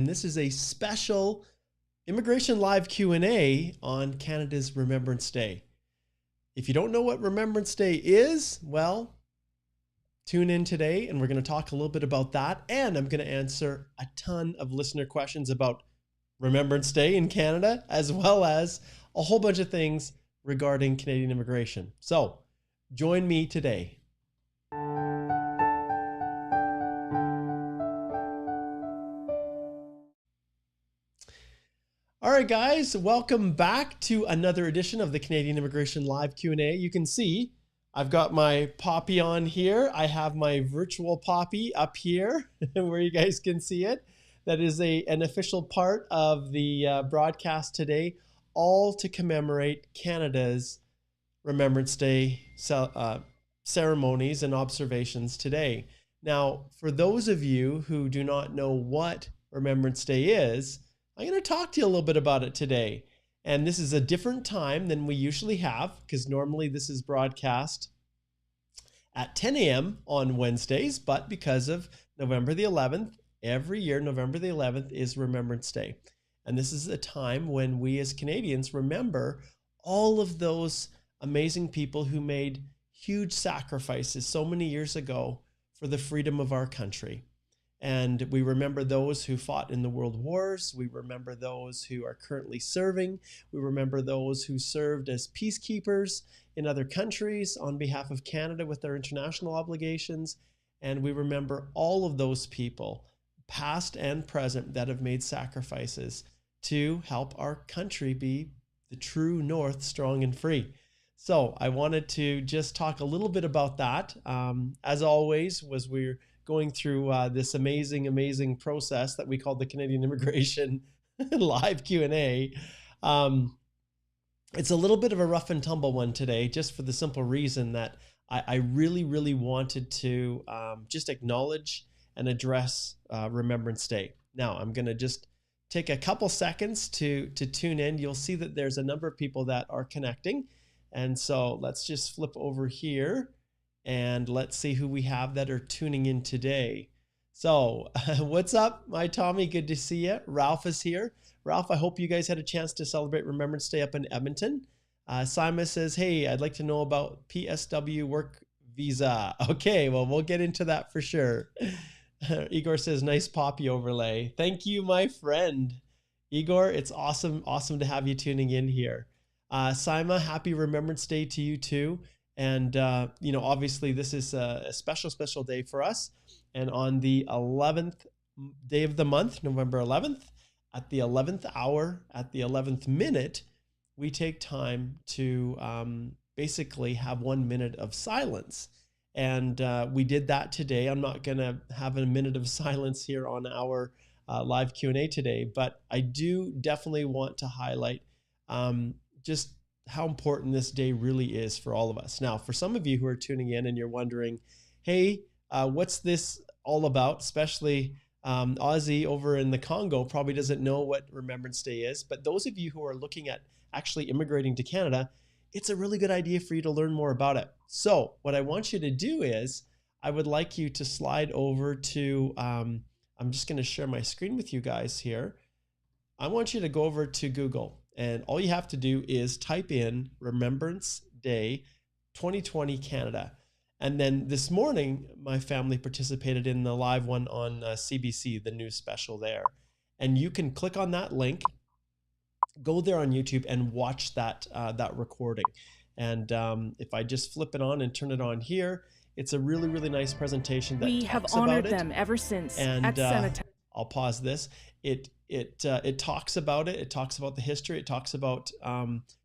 And this is a special Immigration Live Q&A on Canada's Remembrance Day. If you don't know what Remembrance Day is, well, tune in today and we're going to talk a little bit about that. And I'm going to answer a ton of listener questions about Remembrance Day in Canada, as well as a whole bunch of things regarding Canadian immigration. So join me today. All right, guys, welcome back to another edition of the Canadian Immigration Live Q&A. You can see I've got my Poppy on here. I have my virtual Poppy up here where you guys can see it. That is an official part of the broadcast today, all to commemorate Canada's Remembrance Day ceremonies and observations today. Now, for those of you who do not know what Remembrance Day is, I'm going to talk to you a little bit about it today. And this is a different time than we usually have, because normally this is broadcast at 10 a.m. on Wednesdays, but because of November the 11th, every year November the 11th is Remembrance Day. And this is a time when we as Canadians remember all of those amazing people who made huge sacrifices so many years ago for the freedom of our country. And we remember those who fought in the world wars. We remember those who are currently serving. We remember those who served as peacekeepers in other countries on behalf of Canada with their international obligations. And we remember all of those people, past and present, that have made sacrifices to help our country be the true North, strong and free. So I wanted to just talk a little bit about that. As always, we're going through this amazing process that we call the Canadian Immigration Live Q&A. It's a little bit of a rough and tumble one today, just for the simple reason that I really wanted to just acknowledge and address Remembrance Day. Now, I'm going to just take a couple seconds to tune in. You'll see that there's a number of people that are connecting. And so let's just flip over here. And let's see who we have that are tuning in today. So what's up, my Tommy? Good to see you. Ralph is here. Ralph, I hope you guys had a chance to celebrate Remembrance Day up in Edmonton. Simon says, hey, I'd like to know about PSW work visa. Okay, well, we'll get into that for sure. Igor says, nice Poppy overlay. Thank you, my friend. Igor, it's awesome to have you tuning in here. Simon, happy Remembrance Day to you too. And, obviously this is a special day for us. And on the 11th day of the month, November 11th, at the 11th hour, at the 11th minute, we take time to basically have 1 minute of silence. And we did that today. I'm not going to have a minute of silence here on our live Q&A today, but I do definitely want to highlight just how important this day really is for all of us. Now, for some of you who are tuning in and you're wondering, hey, what's this all about? Especially Ozzy over in the Congo probably doesn't know what Remembrance Day is. But those of you who are looking at actually immigrating to Canada, it's a really good idea for you to learn more about it. So what I want you to do is I would like you to slide over to, I'm just going to share my screen with you guys here. I want you to go over to Google. And all you have to do is type in Remembrance Day 2020 Canada. And then this morning, my family participated in the live one on CBC, the news special there. And you can click on that link, go there on YouTube and watch that recording. And if I just flip it on and turn it on here, it's a really nice presentation that we talks have honored about it. them ever since. And I'll pause this. It talks about it. It talks about the history. It talks about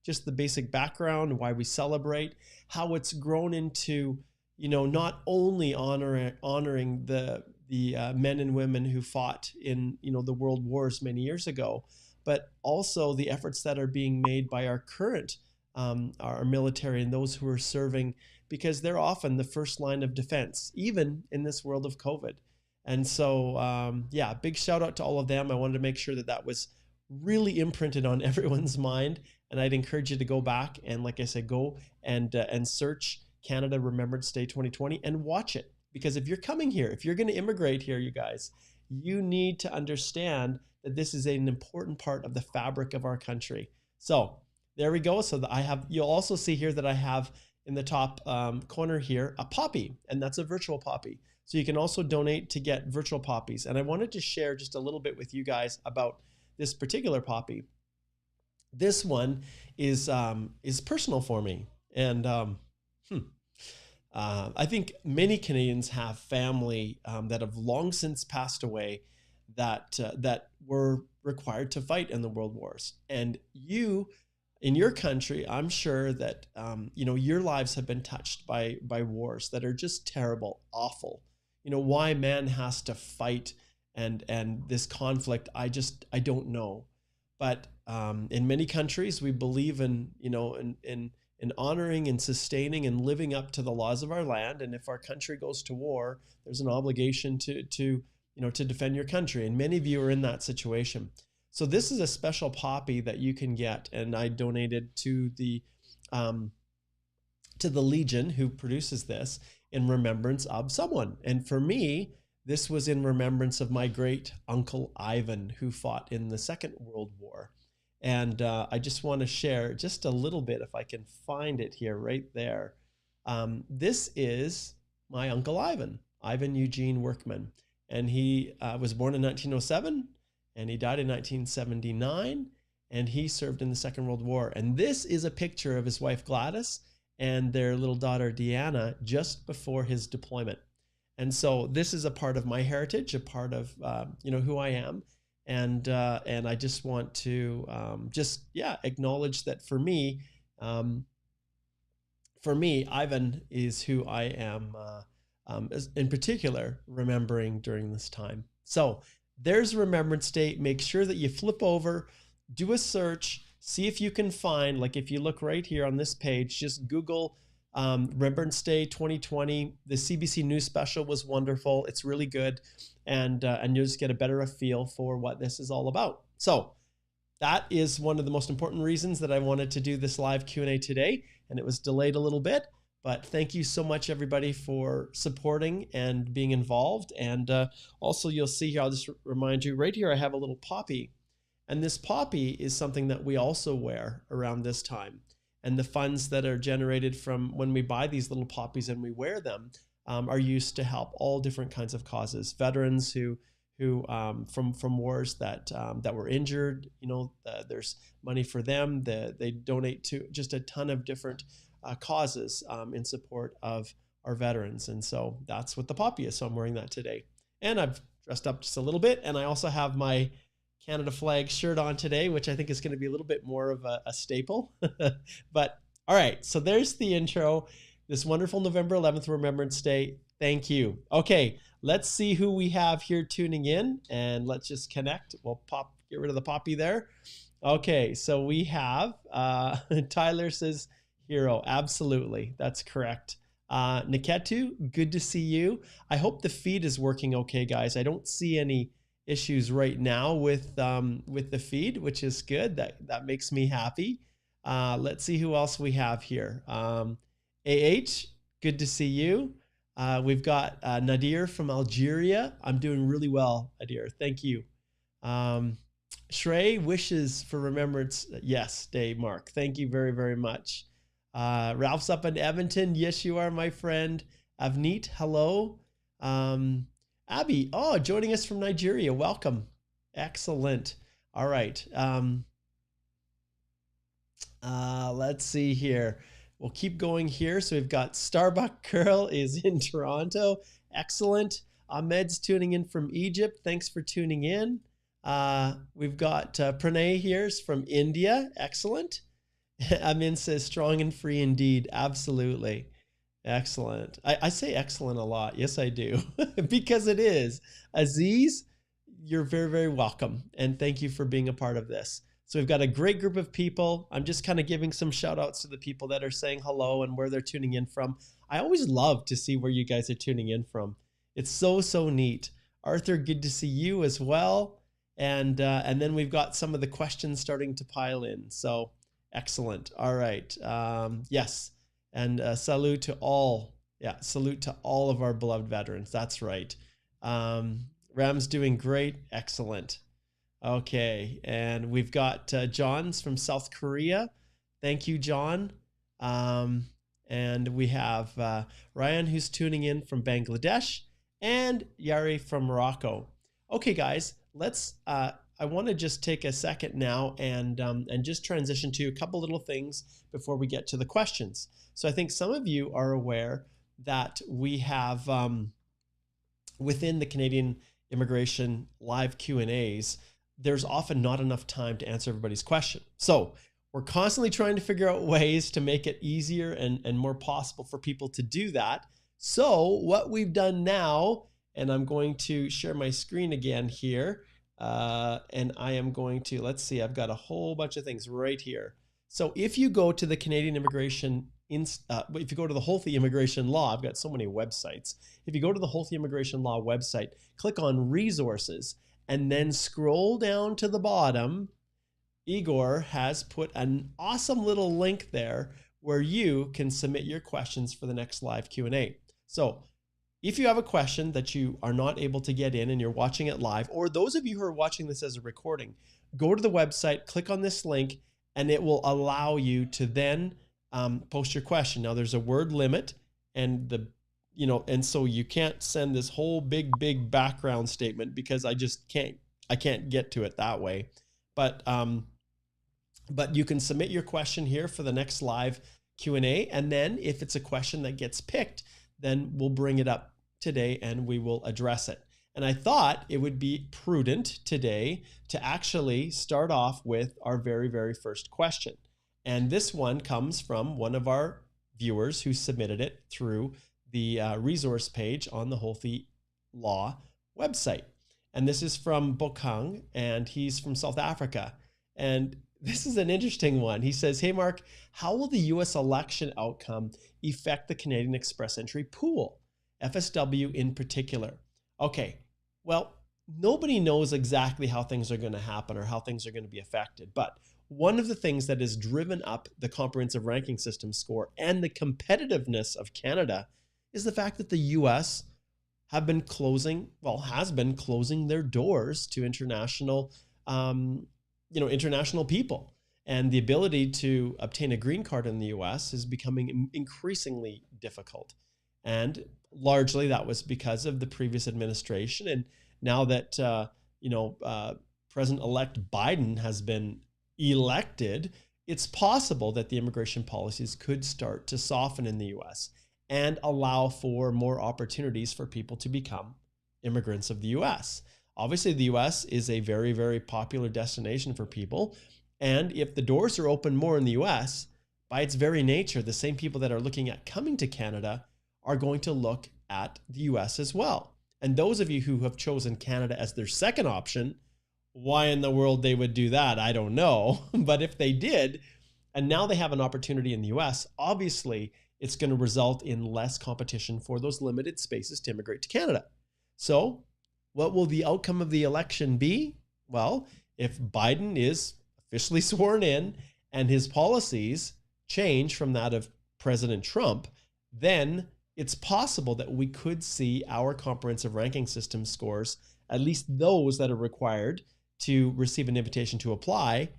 just the basic background, why we celebrate, how it's grown into, not only honoring the men and women who fought in, the world wars many years ago, but also the efforts that are being made by our current, our military and those who are serving, because they're often the first line of defense, even in this world of COVID. And so, big shout out to all of them. I wanted to make sure that was really imprinted on everyone's mind. And I'd encourage you to go back and, like I said, go and search Canada Remembrance Day 2020 and watch it. Because if you're coming here, if you're going to immigrate here, you guys, you need to understand that this is an important part of the fabric of our country. So there we go. So you'll also see here that I have in the top corner here a poppy, and that's a virtual poppy. So you can also donate to get virtual poppies. And I wanted to share just a little bit with you guys about this particular poppy. This one is personal for me, and I think many Canadians have family that have long since passed away that were required to fight in the world wars. And you, in your country, I'm sure that your lives have been touched by wars that are just terrible, awful. Why man has to fight and this conflict, I don't know. But in many countries, we believe in honoring and sustaining and living up to the laws of our land. And if our country goes to war, there's an obligation to defend your country. And many of you are in that situation. So this is a special poppy that you can get, and I donated to the Legion, who produces this, in remembrance of someone. And for me, this was in remembrance of my great uncle Ivan, who fought in the Second World War. And I just want to share just a little bit, if I can find it here, right there. This is my uncle Ivan Eugene Workman. And he was born in 1907, and he died in 1979, and he served in the Second World War. And this is a picture of his wife Gladys and their little daughter Deanna just before his deployment. And so this is a part of my heritage, a part of who I am. And I just want to acknowledge that for me, Ivan is who I am in particular remembering during this time. So there's Remembrance Day. Make sure that you flip over, do a search, see if you can find, like if you look right here on this page, just Google Remembrance Day 2020. The CBC News special was wonderful. It's really good. And you'll just get a better feel for what this is all about. So that is one of the most important reasons that I wanted to do this live Q&A today. And it was delayed a little bit. But thank you so much, everybody, for supporting and being involved. And also, you'll see here, I'll just remind you, right here, I have a little poppy. And this poppy is something that we also wear around this time. And the funds that are generated from when we buy these little poppies and we wear them are used to help all different kinds of causes. Veterans who from wars that were injured, there's money for them. They donate to just a ton of different causes in support of our veterans. And so that's what the poppy is. So I'm wearing that today. And I've dressed up just a little bit. And I also have my Canada flag shirt on today, which I think is going to be a little bit more of a staple. But all right, so there's the intro. This wonderful November 11th Remembrance Day. Thank you. Okay, let's see who we have here tuning in, and let's just connect. We'll get rid of the poppy there. Okay, so we have Tyler says hero. Absolutely, that's correct. Niketu, good to see you. I hope the feed is working okay, guys. I don't see any issues right now with the feed, which is good. That makes me happy. Let's see who else we have here. AH, good to see you. We've got Nadir from Algeria. I'm doing really well, Nadir. Thank you. Shrey, wishes for Remembrance Yes Day, Mark. Thank you very, very much. Ralph's up in Edmonton. Yes, you are, my friend. Avneet, hello. Abby, joining us from Nigeria. Welcome. Excellent. All right. Let's see here. We'll keep going here. So we've got Starbuck Girl is in Toronto. Excellent. Ahmed's tuning in from Egypt. Thanks for tuning in. We've got Pranay here from India. Excellent. Amin says strong and free indeed. Absolutely. Excellent. I say excellent a lot. Yes, I do. Because it is. Aziz, you're very, very welcome. And thank you for being a part of this. So we've got a great group of people. I'm just kind of giving some shout outs to the people that are saying hello and where they're tuning in from. I always love to see where you guys are tuning in from. It's so, so neat. Arthur, good to see you as well. And then we've got some of the questions starting to pile in. So excellent. All right. Yes. And salute to all. Yeah. Salute to all of our beloved veterans. That's right. Ram's doing great. Excellent. Okay, and we've got John's from South Korea. Thank you, John. And we have Ryan, who's tuning in from Bangladesh, and Yari from Morocco. Okay, guys, let's. I want to just take a second now and just transition to a couple little things before we get to the questions. So I think some of you are aware that we have within the Canadian Immigration live Q&As, there's often not enough time to answer everybody's question. So we're constantly trying to figure out ways to make it easier and more possible for people to do that. So what we've done now, and I'm going to share my screen again here, and I am going to, let's see, I've got a whole bunch of things right here. So if you go to the Canadian Immigration, if you go to the Holthe Immigration Law, I've got so many websites. If you go to the Holthe Immigration Law website, click on Resources, and then scroll down to the bottom. Igor has put an awesome little link there where you can submit your questions for the next live Q&A. So if you have a question that you are not able to get in and you're watching it live, or those of you who are watching this as a recording, go to the website, click on this link, and it will allow you to then post your question. Now there's a word limit, and and so you can't send this whole big background statement because I can't get to it that way. But you can submit your question here for the next live Q&A, and then if it's a question that gets picked, then we'll bring it up today and we will address it. And I thought it would be prudent today to actually start off with our very first question. And this one comes from one of our viewers who submitted it through the resource page on the Holthe Law website. And this is from Bokang, and he's from South Africa. And this is an interesting one. He says, "Hey, Mark, how will the US election outcome affect the Canadian Express Entry pool, FSW in particular?" Okay, well, nobody knows exactly how things are going to happen or how things are going to be affected. But one of the things that has driven up the comprehensive ranking system score and the competitiveness of Canada is the fact that the US has been closing their doors to international people. And the ability to obtain a green card in the US is becoming increasingly difficult. And largely that was because of the previous administration. And now that, President-elect Biden has been elected, it's possible that the immigration policies could start to soften in the US and allow for more opportunities for people to become immigrants of the US. Obviously, the US is a very popular destination for people. And if the doors are open more in the US, by its very nature, the same people that are looking at coming to Canada are going to look at the US as well. And those of you who have chosen Canada as their second option, why in the world they would do that, I don't know. But if they did, and now they have an opportunity in the US, obviously it's going to result in less competition for those limited spaces to immigrate to Canada. So what will the outcome of the election be? Well, if Biden is officially sworn in and his policies change from that of President Trump, then it's possible that we could see our comprehensive ranking system scores, at least those that are required to receive an invitation to apply,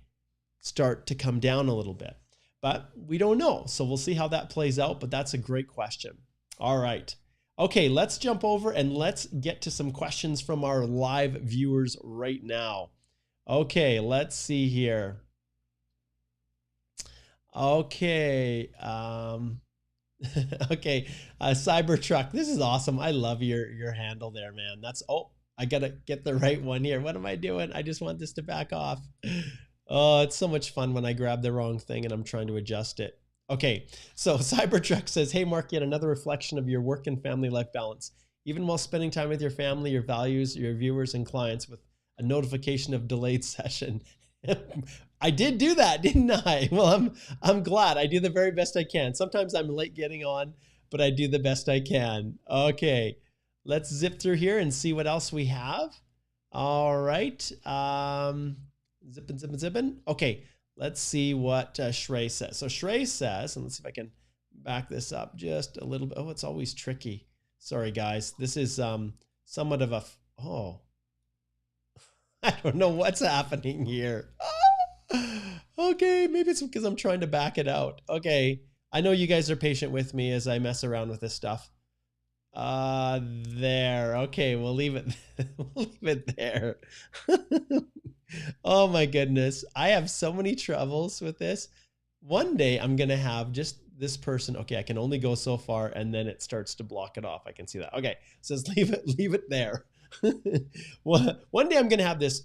start to come down a little bit. But we don't know. So we'll see how that plays out. But that's a great question. All right. Okay, let's jump over and let's get to some questions from our live viewers right now. Okay, let's see here. Okay. Okay, Cybertruck, this is awesome. I love your handle there, man. I gotta get the right one here. What am I doing? I just want this to back off. Oh, it's so much fun when I grab the wrong thing and I'm trying to adjust it. Okay, so Cybertruck says, "Hey Mark, yet another reflection of your work and family life balance. Even while spending time with your family, your values, your viewers and clients with a notification of delayed session." I did do that, didn't I? Well, I'm glad. I do the very best I can. Sometimes I'm late getting on, but I do the best I can. Okay, let's zip through here and see what else we have. All right. Zipping. Okay, let's see what Shrey says. So Shrey says, and let's see if I can back this up just a little bit. Oh, it's always tricky. Sorry, guys. This is somewhat of a... Oh, I don't know what's happening here. Okay, maybe it's because I'm trying to back it out. Okay, I know you guys are patient with me as I mess around with this stuff. There. Okay, we'll leave it. We'll leave it there. Oh my goodness. I have so many troubles with this. One day I'm going to have just this person. Okay, I can only go so far and then it starts to block it off. I can see that. Okay, so let's leave it there. One day I'm going to have this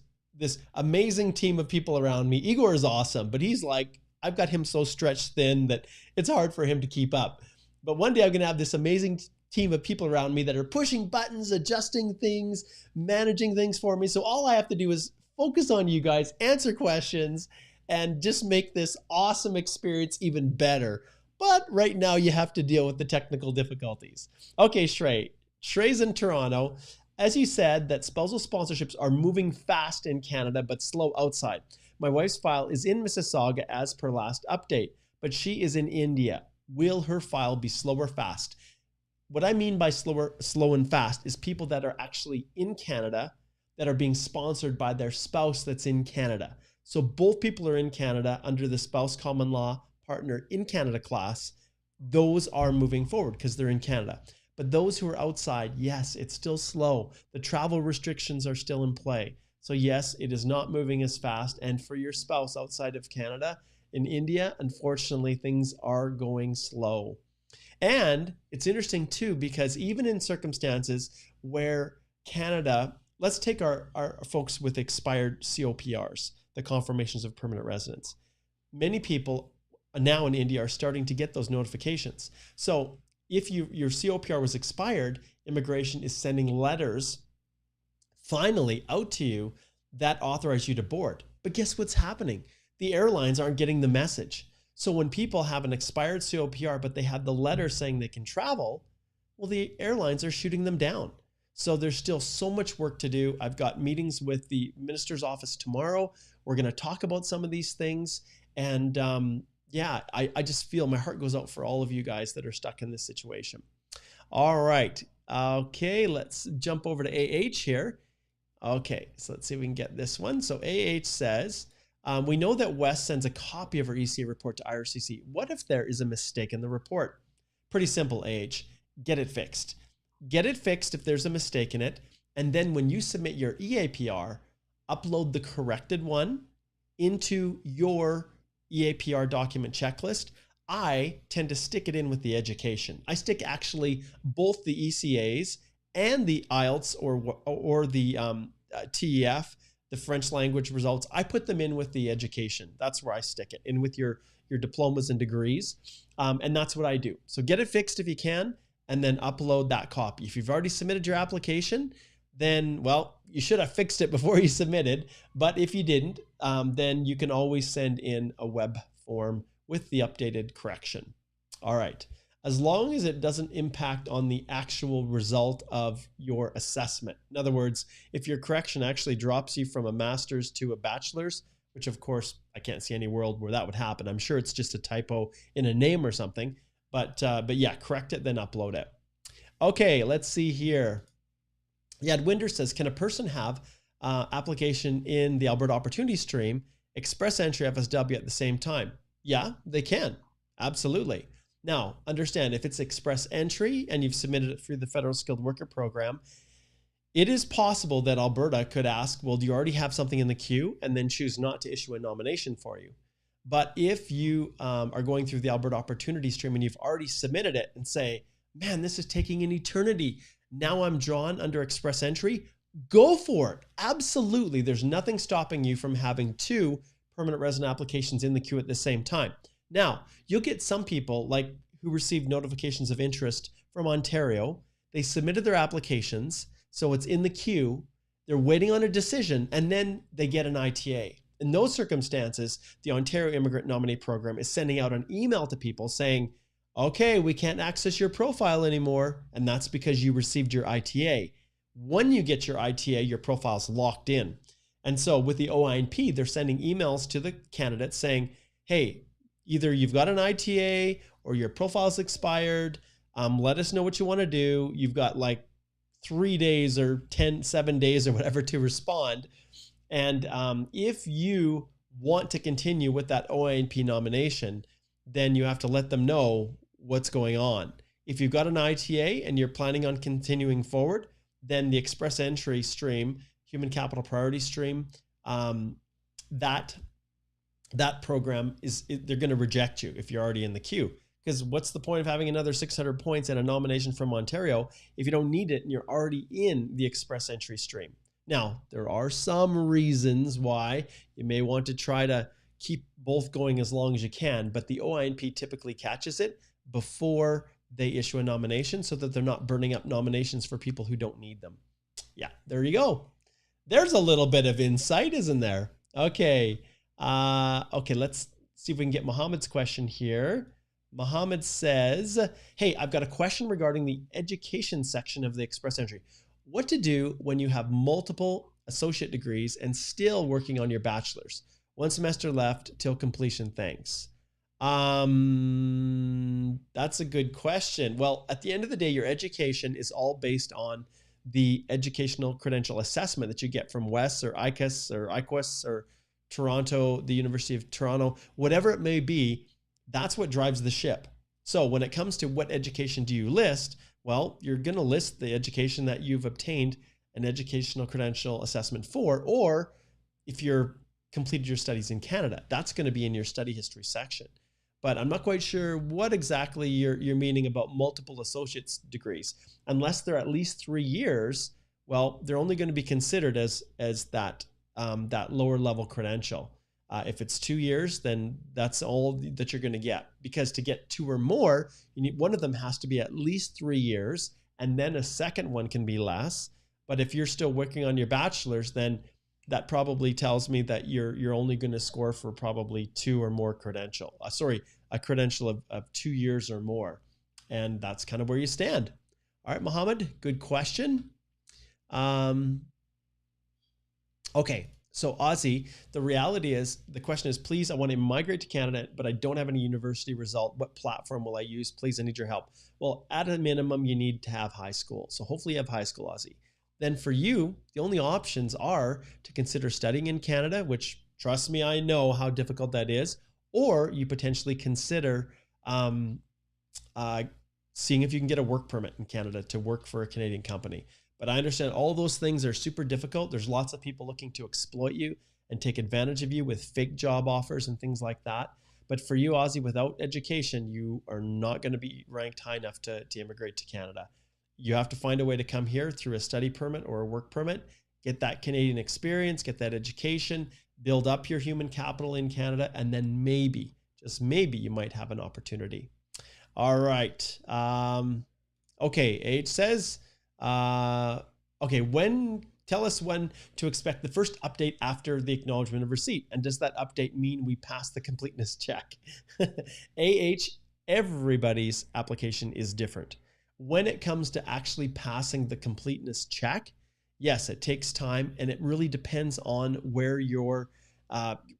amazing team of people around me. Igor is awesome, but he's like, I've got him so stretched thin that it's hard for him to keep up. But one day I'm going to have this amazing team of people around me that are pushing buttons, adjusting things, managing things for me. So all I have to do is focus on you guys, answer questions, and just make this awesome experience even better. But right now you have to deal with the technical difficulties. Okay, Shrey. Shrey's in Toronto. As you said, that spousal sponsorships are moving fast in Canada, but slow outside. My wife's file is in Mississauga as per last update, but she is in India. Will her file be slow or fast? What I mean by slow and fast is people that are actually in Canada that are being sponsored by their spouse that's in Canada. So both people are in Canada under the spouse common law partner in Canada class. Those are moving forward because they're in Canada. But those who are outside, yes, it's still slow. The travel restrictions are still in play. So yes, it is not moving as fast. And for your spouse outside of Canada, in India, unfortunately, things are going slow. And it's interesting too, because even in circumstances where Canada, let's take our folks with expired COPRs, the confirmations of permanent residence. Many people now in India are starting to get those notifications. So if your COPR was expired, immigration is sending letters finally out to you that authorize you to board. But guess what's happening? The airlines aren't getting the message. So when people have an expired COPR, but they have the letter saying they can travel, well, the airlines are shooting them down. So there's still so much work to do. I've got meetings with the minister's office tomorrow. We're going to talk about some of these things. And yeah, I just feel my heart goes out for all of you guys that are stuck in this situation. All right. Okay, let's jump over to AH here. Okay, so let's see if we can get this one. So AH says, we know that Wes sends a copy of her ECA report to IRCC. What if there is a mistake in the report? Pretty simple, AH. Get it fixed. Get it fixed if there's a mistake in it. And then when you submit your EAPR, upload the corrected one into your EAPR document checklist. I tend to stick it in with the education. I stick actually both the ECAs and the IELTS or the TEF, the French language results. I put them in with the education. That's where I stick it, in with your diplomas and degrees. And that's what I do. So get it fixed if you can, and then upload that copy. If you've already submitted your application, then, well, you should have fixed it before you submitted. But if you didn't, then you can always send in a web form with the updated correction. All right. As long as it doesn't impact on the actual result of your assessment. In other words, if your correction actually drops you from a master's to a bachelor's, which of course, I can't see any world where that would happen. I'm sure it's just a typo in a name or something, but yeah, correct it, then upload it. Okay, let's see here. Yadwinder says, can a person have application in the Alberta Opportunity Stream, Express Entry FSW at the same time? Yeah, they can. Absolutely. Now, understand, if it's Express Entry and you've submitted it through the Federal Skilled Worker Program, it is possible that Alberta could ask, well, do you already have something in the queue, and then choose not to issue a nomination for you. But if you are going through the Alberta Opportunity Stream and you've already submitted it and say, man, this is taking an eternity, now I'm drawn under Express Entry, go for it. Absolutely. There's nothing stopping you from having 2 permanent resident applications in the queue at the same time. Now, you'll get some people like who received notifications of interest from Ontario. They submitted their applications, so it's in the queue. They're waiting on a decision, and then they get an ITA. In those circumstances, the Ontario Immigrant Nominee Program is sending out an email to people saying, okay, we can't access your profile anymore, and that's because you received your ITA. When you get your ITA, your profile's locked in. And so with the OINP, they're sending emails to the candidates saying, hey, either you've got an ITA or your profile's expired. Let us know what you want to do. You've got like 3 days or 7 days or whatever to respond. And if you want to continue with that OINP nomination, then you have to let them know what's going on. If you've got an ITA and you're planning on continuing forward, then the express entry stream, human capital priority stream, that program they're going to reject you if you're already in the queue. Because what's the point of having another 600 points and a nomination from Ontario if you don't need it and you're already in the express entry stream? Now, there are some reasons why you may want to try to keep both going as long as you can, but the OINP typically catches it before they issue a nomination so that they're not burning up nominations for people who don't need them. Yeah, there you go. There's a little bit of insight, isn't there? Okay. Okay, let's see if we can get Mohammed's question here. Mohammed says, hey, I've got a question regarding the education section of the express entry. What to do when you have multiple associate degrees and still working on your bachelor's? One semester left till completion, thanks. That's a good question. Well, at the end of the day, your education is all based on the educational credential assessment that you get from WES or ICAS or IQUS or Toronto, the University of Toronto, whatever it may be. That's what drives the ship. So when it comes to what education do you list, well, you're going to list the education that you've obtained an educational credential assessment for, or if you're completed your studies in Canada, that's going to be in your study history section. But I'm not quite sure what exactly you're meaning about multiple associate's degrees. Unless they're at least 3 years, well, they're only going to be considered as that lower level credential. If it's 2 years, then that's all that you're going to get. Because to get 2 or more, you need, one of them has to be at least 3 years, and then a second one can be less. But if you're still working on your bachelor's, then that probably tells me that you're only going to score for probably 2 or more credential. A credential of 2 years or more. And that's kind of where you stand. All right, Mohammed, good question. Okay. So Ozzy, the reality is, the question is, please, I want to migrate to Canada, but I don't have any university result. What platform will I use? Please, I need your help. Well, at a minimum, you need to have high school. So hopefully you have high school, Ozzy. Then for you, the only options are to consider studying in Canada, which, trust me, I know how difficult that is, or you potentially consider seeing if you can get a work permit in Canada to work for a Canadian company. But I understand all those things are super difficult. There's lots of people looking to exploit you and take advantage of you with fake job offers and things like that. But for you, Ozzy, without education, you are not going to be ranked high enough to immigrate to Canada. You have to find a way to come here through a study permit or a work permit, get that Canadian experience, get that education, build up your human capital in Canada, and then maybe, just maybe, you might have an opportunity. All right. Okay, H says... okay, tell us when to expect the first update after the acknowledgement of receipt. And does that update mean we pass the completeness check? Everybody's application is different. When it comes to actually passing the completeness check, yes, it takes time, and it really depends on where your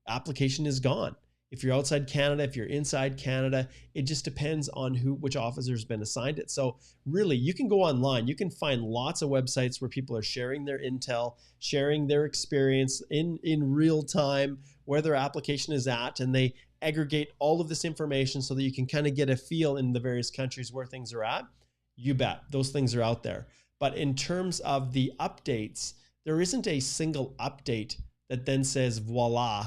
application is gone. If you're outside Canada, if you're inside Canada, it just depends on which officer has been assigned it. So really, you can go online. You can find lots of websites where people are sharing their intel, sharing their experience in real time, where their application is at, and they aggregate all of this information so that you can kind of get a feel in the various countries where things are at. You bet, those things are out there. But in terms of the updates, there isn't a single update that then says, voila,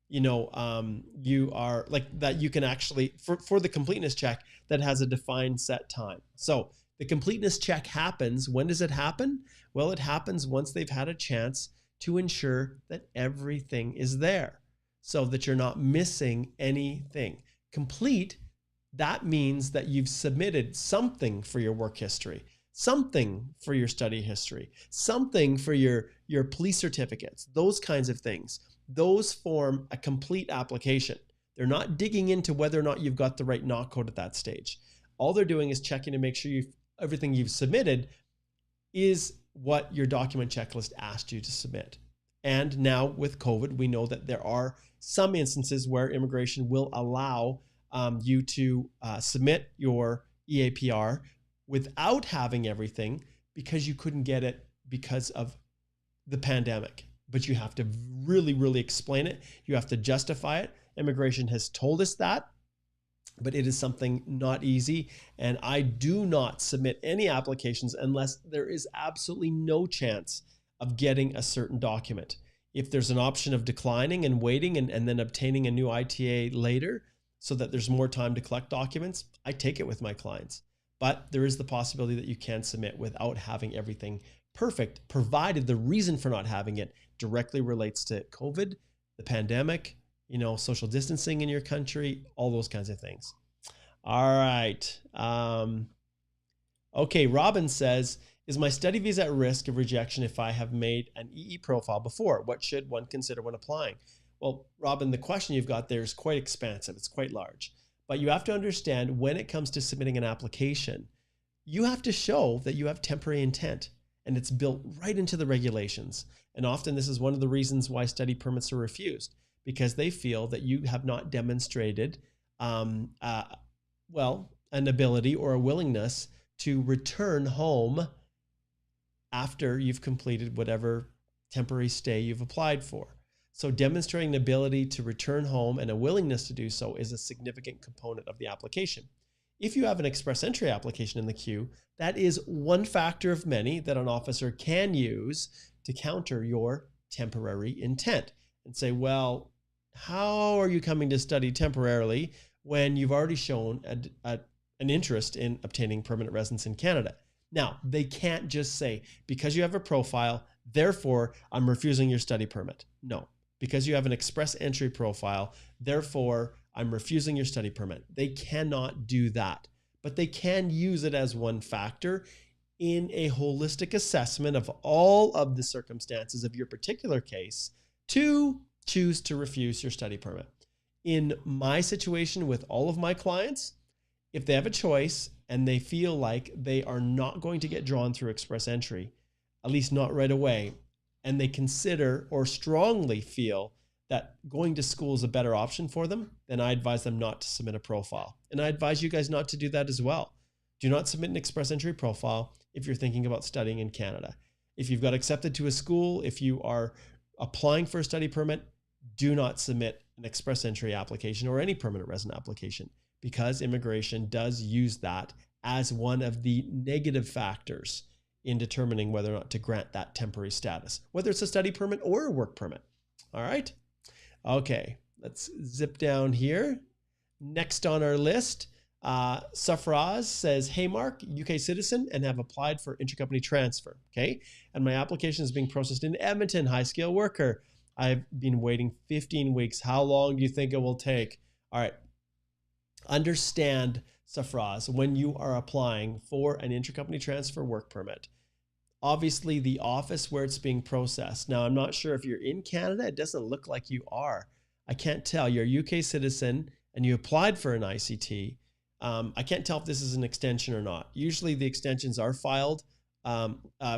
you are like that. You can actually, for the completeness check, that has a defined set time. So the completeness check happens. When does it happen? Well, it happens once they've had a chance to ensure that everything is there so that you're not missing anything. Complete, that means that you've submitted something for your work history, something for your study history, something for your police certificates, those kinds of things. Those form a complete application. They're not digging into whether or not you've got the right knock code at that stage. All they're doing is checking to make sure everything you've submitted is what your document checklist asked you to submit. And now with COVID, we know that there are some instances where immigration will allow you to submit your EAPR without having everything because you couldn't get it because of the pandemic. but you have to really, really explain it. You have to justify it. Immigration has told us that, but it is something not easy. And I do not submit any applications unless there is absolutely no chance of getting a certain document. If there's an option of declining and waiting and then obtaining a new ITA later so that there's more time to collect documents, I take it with my clients. But there is the possibility that you can submit without having everything perfect, provided the reason for not having it directly relates to COVID, the pandemic, social distancing in your country, all those kinds of things. All right. Okay, Robin says, is my study visa at risk of rejection if I have made an EE profile before? What should one consider when applying? Well, Robin, the question you've got there is quite expansive. It's quite large. But you have to understand when it comes to submitting an application, you have to show that you have temporary intent, and it's built right into the regulations. And often this is one of the reasons why study permits are refused, because they feel that you have not demonstrated, an ability or a willingness to return home after you've completed whatever temporary stay you've applied for. So demonstrating an ability to return home and a willingness to do so is a significant component of the application. If you have an express entry application in the queue, that is one factor of many that an officer can use to counter your temporary intent and say, well, how are you coming to study temporarily when you've already shown an interest in obtaining permanent residence in Canada? Now, they can't just say, because you have a profile, therefore I'm refusing your study permit. No, because you have an express entry profile, therefore I'm refusing your study permit. They cannot do that, but they can use it as one factor in a holistic assessment of all of the circumstances of your particular case to choose to refuse your study permit. In my situation with all of my clients, if they have a choice and they feel like they are not going to get drawn through express entry, at least not right away, and they consider or strongly feel that going to school is a better option for them, then I advise them not to submit a profile. And I advise you guys not to do that as well. Do not submit an express entry profile if you're thinking about studying in Canada. If you've got accepted to a school, if you are applying for a study permit, do not submit an express entry application or any permanent resident application, because immigration does use that as one of the negative factors in determining whether or not to grant that temporary status, whether it's a study permit or a work permit. All right. Okay, let's zip down here. Next on our list, Safraz says, hey, Mark, UK citizen and have applied for intercompany transfer. Okay. And my application is being processed in Edmonton, high scale worker. I've been waiting 15 weeks. How long do you think it will take? All right. Understand, Safraz, when you are applying for an intercompany transfer work permit, obviously the office where it's being processed. Now, I'm not sure if you're in Canada. It doesn't look like you are. I can't tell. You're a UK citizen and you applied for an ICT. I can't tell if this is an extension or not. Usually the extensions are filed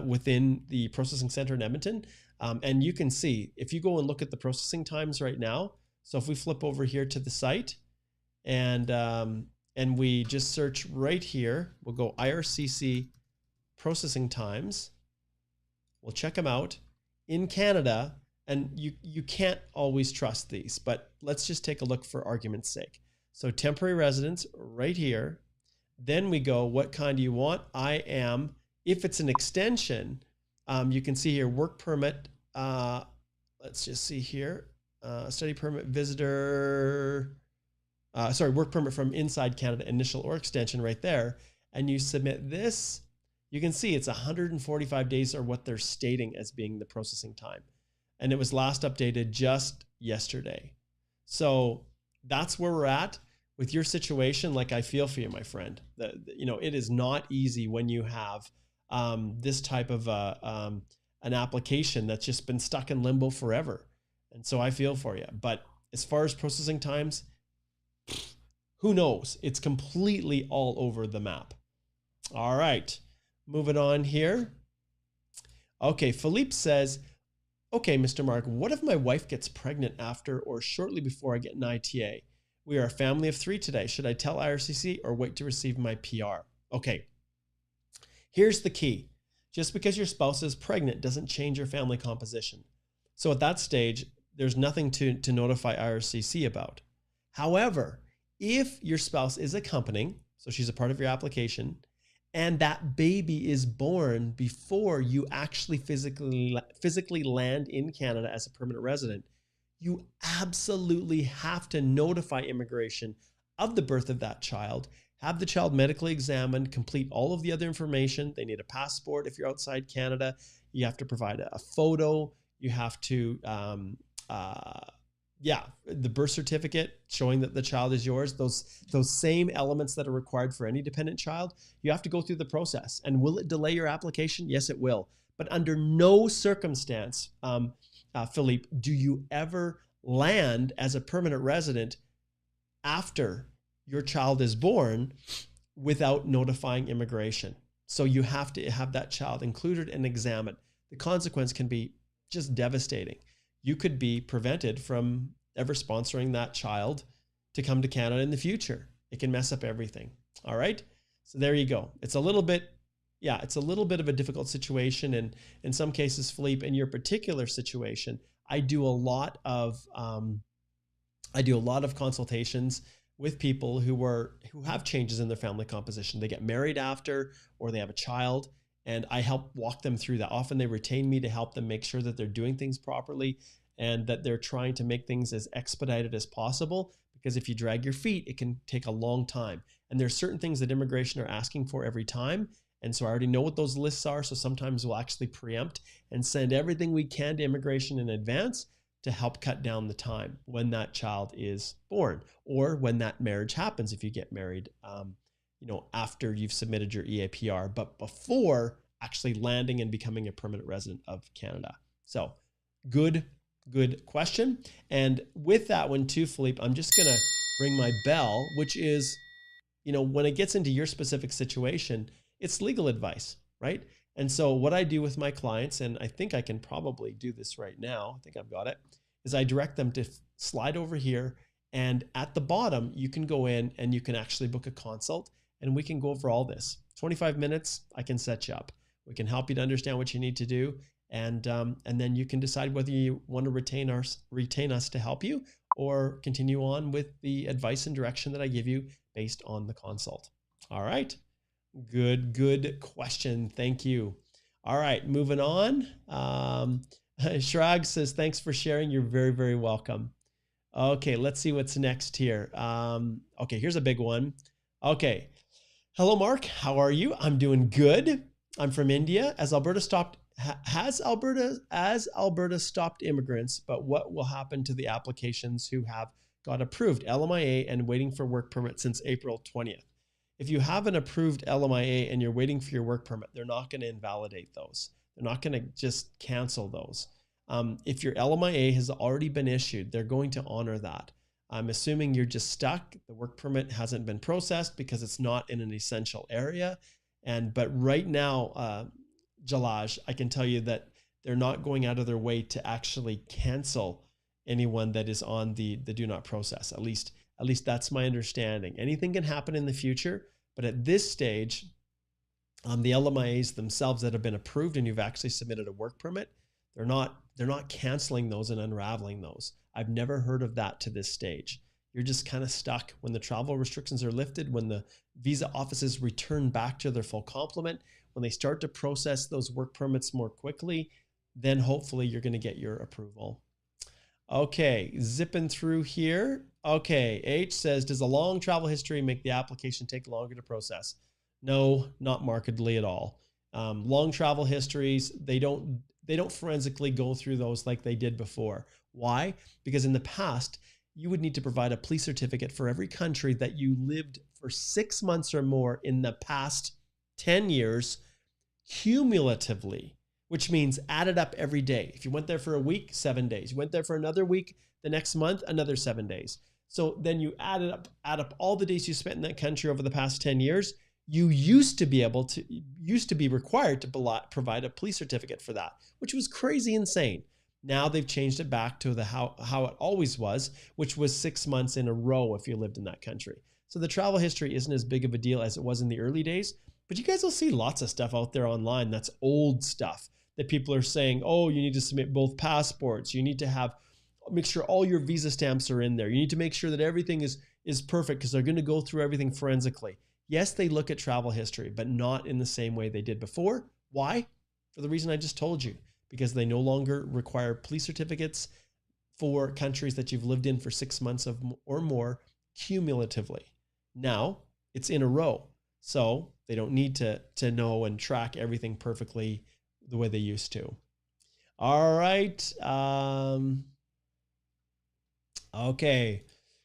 within the processing center in Edmonton. And you can see, if you go and look at the processing times right now, so if we flip over here to the site and we just search right here, we'll go IRCC processing times. We'll check them out in Canada, and you can't always trust these, but let's just take a look for argument's sake. So temporary residence right here. Then we go, what kind do you want? If it's an extension, you can see here, work permit. Let's just see here, study permit visitor, work permit from inside Canada, initial or extension right there. And you submit this. You can see it's 145 days are what they're stating as being the processing time. And it was last updated just yesterday. So that's where we're at with your situation. Like, I feel for you, my friend. It is not easy when you have this type of an application that's just been stuck in limbo forever. And so I feel for you. But as far as processing times, who knows? It's completely all over the map. All right. Moving on here. Okay, Philippe says, okay, Mr. Mark, what if my wife gets pregnant after or shortly before I get an ITA? We are a family of 3 today. Should I tell IRCC or wait to receive my PR? Okay, here's the key. Just because your spouse is pregnant doesn't change your family composition. So at that stage, there's nothing to notify IRCC about. However, if your spouse is accompanying, so she's a part of your application, and that baby is born before you actually physically land in Canada as a permanent resident, you absolutely have to notify immigration of the birth of that child, have the child medically examined, complete all of the other information. They need a passport if you're outside Canada. You have to provide a photo. You have to, the birth certificate showing that the child is yours. Those same elements that are required for any dependent child, you have to go through the process. And will it delay your application? Yes, it will. But under no circumstance, Philippe, do you ever land as a permanent resident after your child is born without notifying immigration. So you have to have that child included and examined. The consequence can be just devastating. You could be prevented from ever sponsoring that child to come to Canada in the future. It can mess up everything. All right. So there you go. It's a little bit of a difficult situation. And in some cases, Philippe, in your particular situation, I do a lot of consultations with people who have changes in their family composition. They get married after, or they have a child, and I help walk them through that. Often they retain me to help them make sure that they're doing things properly and that they're trying to make things as expedited as possible, because if you drag your feet, it can take a long time. And there's certain things that immigration are asking for every time. And so I already know what those lists are. So sometimes we'll actually preempt and send everything we can to immigration in advance to help cut down the time when that child is born, or when that marriage happens, if you get married, after you've submitted your EAPR, but before actually landing and becoming a permanent resident of Canada. So good question. And with that one too, Philippe, I'm just going to ring my bell, which is, when it gets into your specific situation, it's legal advice, right? And so what I do with my clients, and I think I can probably do this right now, I think I've got it, is I direct them to slide over here, and at the bottom, you can go in and you can actually book a consult, and we can go over all this. 25 minutes, I can set you up. We can help you to understand what you need to do, and then you can decide whether you want to retain us to help you, or continue on with the advice and direction that I give you based on the consult. All right. Good question. Thank you. All right, moving on. Shrag says, thanks for sharing. You're very, very welcome. Okay, let's see what's next here. Okay, here's a big one. Okay. Hello, Mark. How are you? I'm doing good. I'm from India. Has Alberta stopped immigrants, but what will happen to the applications who have got approved LMIA and waiting for work permit since April 20th? If you have an approved LMIA and you're waiting for your work permit, they're not going to invalidate those. They're not going to just cancel those. If your LMIA has already been issued, they're going to honor that. I'm assuming you're just stuck. The work permit hasn't been processed because it's not in an essential area. But right now, Jalaj, I can tell you that they're not going out of their way to actually cancel anyone that is on the do not process. At least that's my understanding. Anything can happen in the future, but at this stage, the LMIAs themselves that have been approved and you've actually submitted a work permit, they're not canceling those and unraveling those. I've never heard of that to this stage. You're just kind of stuck when the travel restrictions are lifted, when the visa offices return back to their full complement, when they start to process those work permits more quickly, then hopefully you're going to get your approval. Okay, zipping through here. Okay, H says, does a long travel history make the application take longer to process? No, not markedly at all. Long travel histories, they don't forensically go through those like they did before. Why? Because in the past, you would need to provide a police certificate for every country that you lived for 6 months or more in the past 10 years cumulatively, which means added up every day. If you went there for a week, 7 days. You went there for another week, the next month, another 7 days. So then you add up all the days you spent in that country over the past 10 years. You used to be required to provide a police certificate for that, which was crazy insane. Now they've changed it back to how it always was, which was 6 months in a row if you lived in that country. So the travel history isn't as big of a deal as it was in the early days, but you guys will see lots of stuff out there online that's old stuff that people are saying, oh, you need to submit both passports. You need to make sure all your visa stamps are in there. You need to make sure that everything is perfect because they're going to go through everything forensically. Yes, they look at travel history, but not in the same way they did before. Why? For the reason I just told you, because they no longer require police certificates for countries that you've lived in for 6 months or more cumulatively. Now it's in a row. So they don't need to know and track everything perfectly the way they used to. All right. Okay.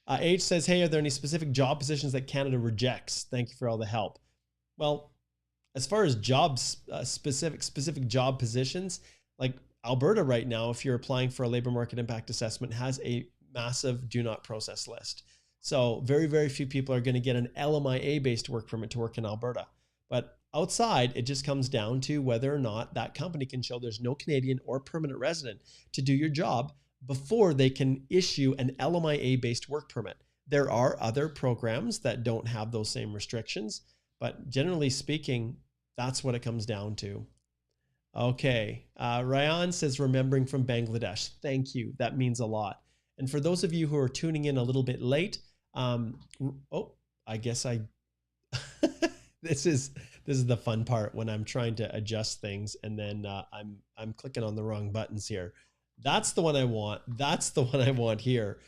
H says, hey, are there any specific job positions that Canada rejects? Thank you for all the help. Well, as far as jobs, specific job positions, like Alberta right now, if you're applying for a labor market impact assessment, has a massive do not process list. So very, very few people are going to get an LMIA-based work permit to work in Alberta. But outside, it just comes down to whether or not that company can show there's no Canadian or permanent resident to do your job before they can issue an LMIA-based work permit. There are other programs that don't have those same restrictions, but generally speaking, that's what it comes down to. Okay, Ryan says, remembering from Bangladesh. Thank you, that means a lot. And for those of you who are tuning in a little bit late, I guess this is the fun part when I'm trying to adjust things and then I'm clicking on the wrong buttons here. That's the one I want. That's the one I want here.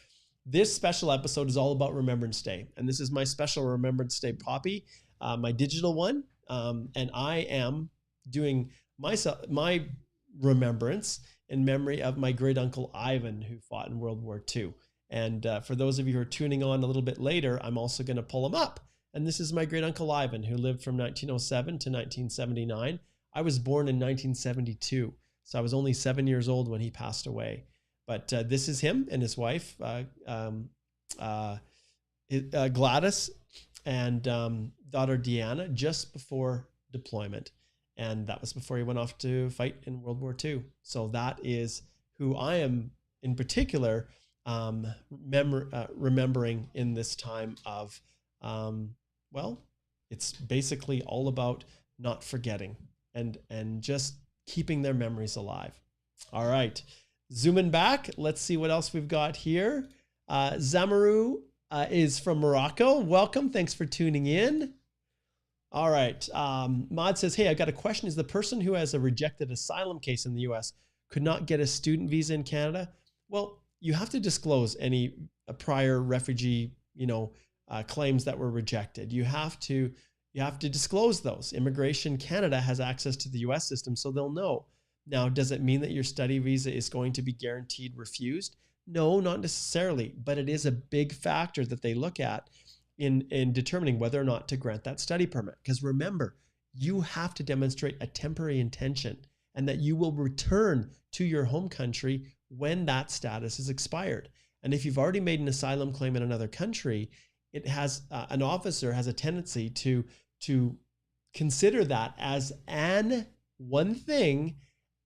This special episode is all about Remembrance Day, and this is my special Remembrance Day copy, my digital one, and I am doing my remembrance in memory of my great uncle Ivan, who fought in World War II. And for those of you who are tuning on a little bit later, I'm also going to pull him up. And this is my great uncle Ivan, who lived from 1907 to 1979. I was born in 1972, so I was only 7 years old when he passed away. But this is him and his wife, Gladys, and daughter Deanna, just before deployment. And that was before he went off to fight in World War II. So that is who I am in particular remembering in this time of, well, it's basically all about not forgetting and just keeping their memories alive. All right, zooming back, let's see what else we've got here. Zamaru is from Morocco. Welcome, thanks for tuning in. All right, Maud says, hey, I got a question. Is the person who has a rejected asylum case in the US could not get a student visa in Canada? Well, you have to disclose any prior refugee, claims that were rejected. You have to disclose those. Immigration Canada has access to the US system, so they'll know. Now, does it mean that your study visa is going to be guaranteed refused? No, not necessarily, but it is a big factor that they look at in determining whether or not to grant that study permit. Because remember, you have to demonstrate a temporary intention and that you will return to your home country when that status is expired. And if you've already made an asylum claim in another country, it has an officer has a tendency to consider that as an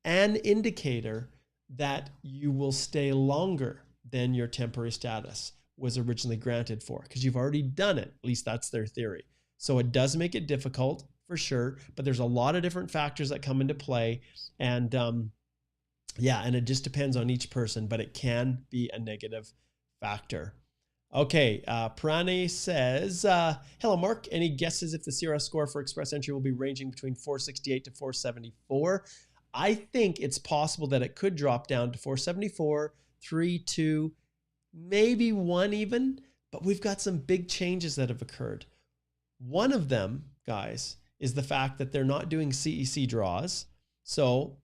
indicator that you will stay longer than your temporary status was originally granted for, because you've already done it. At least that's their theory. So it does make it difficult for sure, but there's a lot of different factors that come into play. And and it just depends on each person, but it can be a negative factor. Okay, Prane says, hello, Mark. Any guesses if the CRS score for express entry will be ranging between 468 to 474? I think it's possible that it could drop down to 474, 3, 2, maybe 1 even, but we've got some big changes that have occurred. One of them, guys, is the fact that they're not doing CEC draws. So,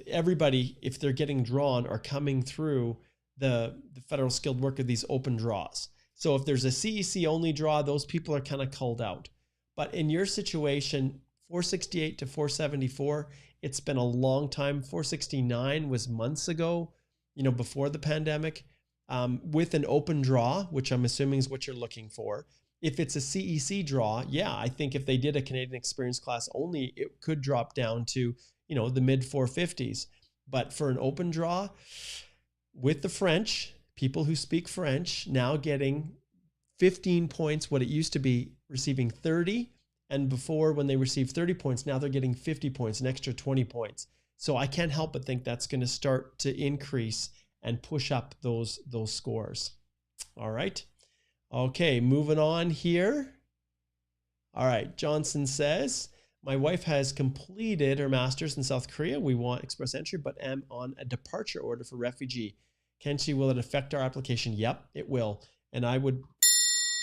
everybody, if they're getting drawn, are coming through the federal skilled worker, these open draws. So if there's a CEC only draw, those people are kind of culled out. But in your situation, 468 to 474, it's been a long time. 469 was months ago, before the pandemic, with an open draw, which I'm assuming is what you're looking for. If it's a CEC draw, yeah, I think if they did a Canadian experience class only, it could drop down to, the mid 450s. But for an open draw, with the French, people who speak French now getting 15 points, what it used to be receiving 30, And before, when they received 30 points, now they're getting 50 points, an extra 20 points. So I can't help but think that's going to start to increase and push up those scores. All right. Okay, moving on here. All right, Johnson says, my wife has completed her master's in South Korea. We want express entry, but am on a departure order for refugee. Will it affect our application? Yep, it will. And I would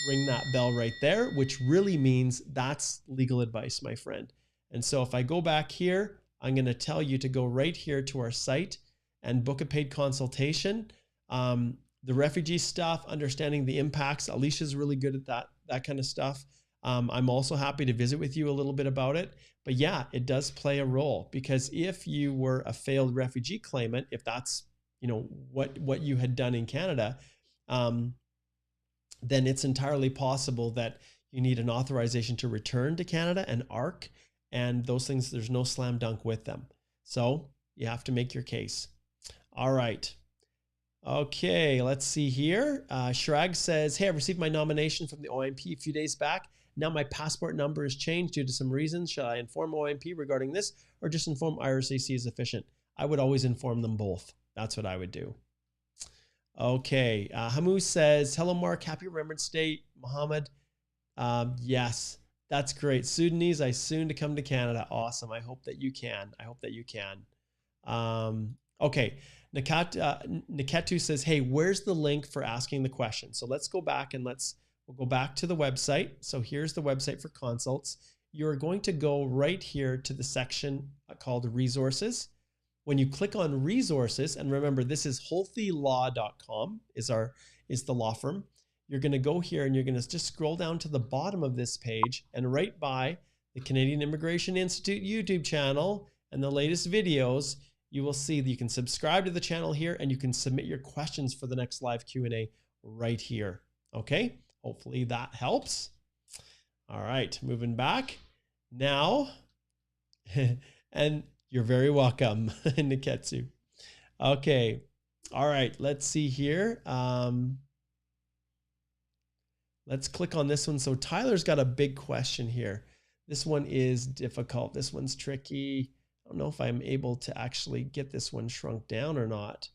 ring that bell right there, which really means that's legal advice, my friend. And so if I go back here, I'm going to tell you to go right here to our site and book a paid consultation. The refugee stuff, understanding the impacts. Alicia's really good at that kind of stuff. I'm also happy to visit with you a little bit about it. But yeah, it does play a role, because if you were a failed refugee claimant, if that's, you know, what you had done in Canada, then it's entirely possible that you need an authorization to return to Canada, an ARC, and those things, there's no slam dunk with them. So you have to make your case. All right. Okay, let's see here. Shrag says, hey, I received my nomination from the OMP a few days back. Now my passport number has changed due to some reasons. Should I inform OMP regarding this, or just inform IRCC is efficient? I would always inform them both. That's what I would do. Okay, Hamu says, hello, Mark. Happy Remembrance Day, Mohammed. Yes, that's great. Sudanese, I soon to come to Canada. Awesome. I hope that you can. Okay, Niketu says, hey, where's the link for asking the question? So let's go back and we'll go back to the website. So here's the website for consults. You're going to go right here to the section called resources. When you click on resources, and remember, this is holthelaw.com is the law firm. You're going to go here and you're going to just scroll down to the bottom of this page, and right by the Canadian Immigration Institute YouTube channel and the latest videos, you will see that you can subscribe to the channel here, and you can submit your questions for the next live Q&A right here. Okay, hopefully that helps. All right, moving back now. And you're very welcome, Niketsu. Okay, all right, let's see here. Let's click on this one. So Tyler's got a big question here. This one is difficult. This one's tricky. I don't know if I'm able to actually get this one shrunk down or not.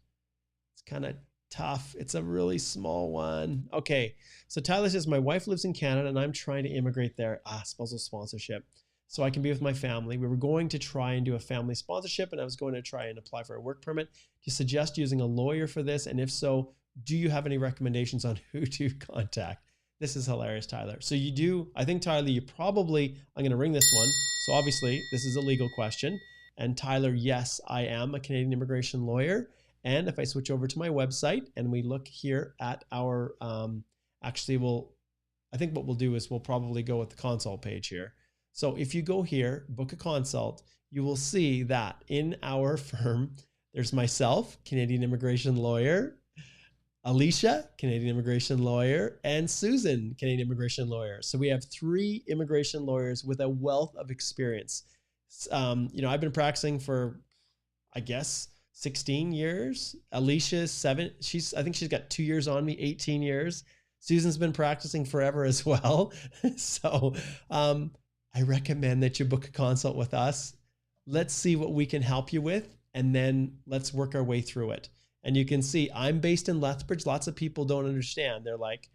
It's kind of tough. It's a really small one. Okay, so Tyler says, my wife lives in Canada and I'm trying to immigrate there. Spousal sponsorship. So I can be with my family. We were going to try and do a family sponsorship, and I was going to try and apply for a work permit. Do you suggest using a lawyer for this? And if so, do you have any recommendations on who to contact? This is hilarious, Tyler. So you do, I think, Tyler, you probably, I'm going to ring this one. So obviously this is a legal question. And Tyler, yes, I am a Canadian immigration lawyer. And if I switch over to my website and we look here at our, I think what we'll do is we'll probably go with the consult page here. So if you go here, book a consult, you will see that in our firm, there's myself, Canadian immigration lawyer, Alicia, Canadian immigration lawyer, and Susan, Canadian immigration lawyer. So we have 3 immigration lawyers with a wealth of experience. You know, I've been practicing for, I guess, 16 years. Alicia's 7. I think she's got 2 years on me, 18 years. Susan's been practicing forever as well. So I recommend that you book a consult with us. Let's see what we can help you with, and then let's work our way through it. And you can see I'm based in Lethbridge. Lots of people don't understand. They're like,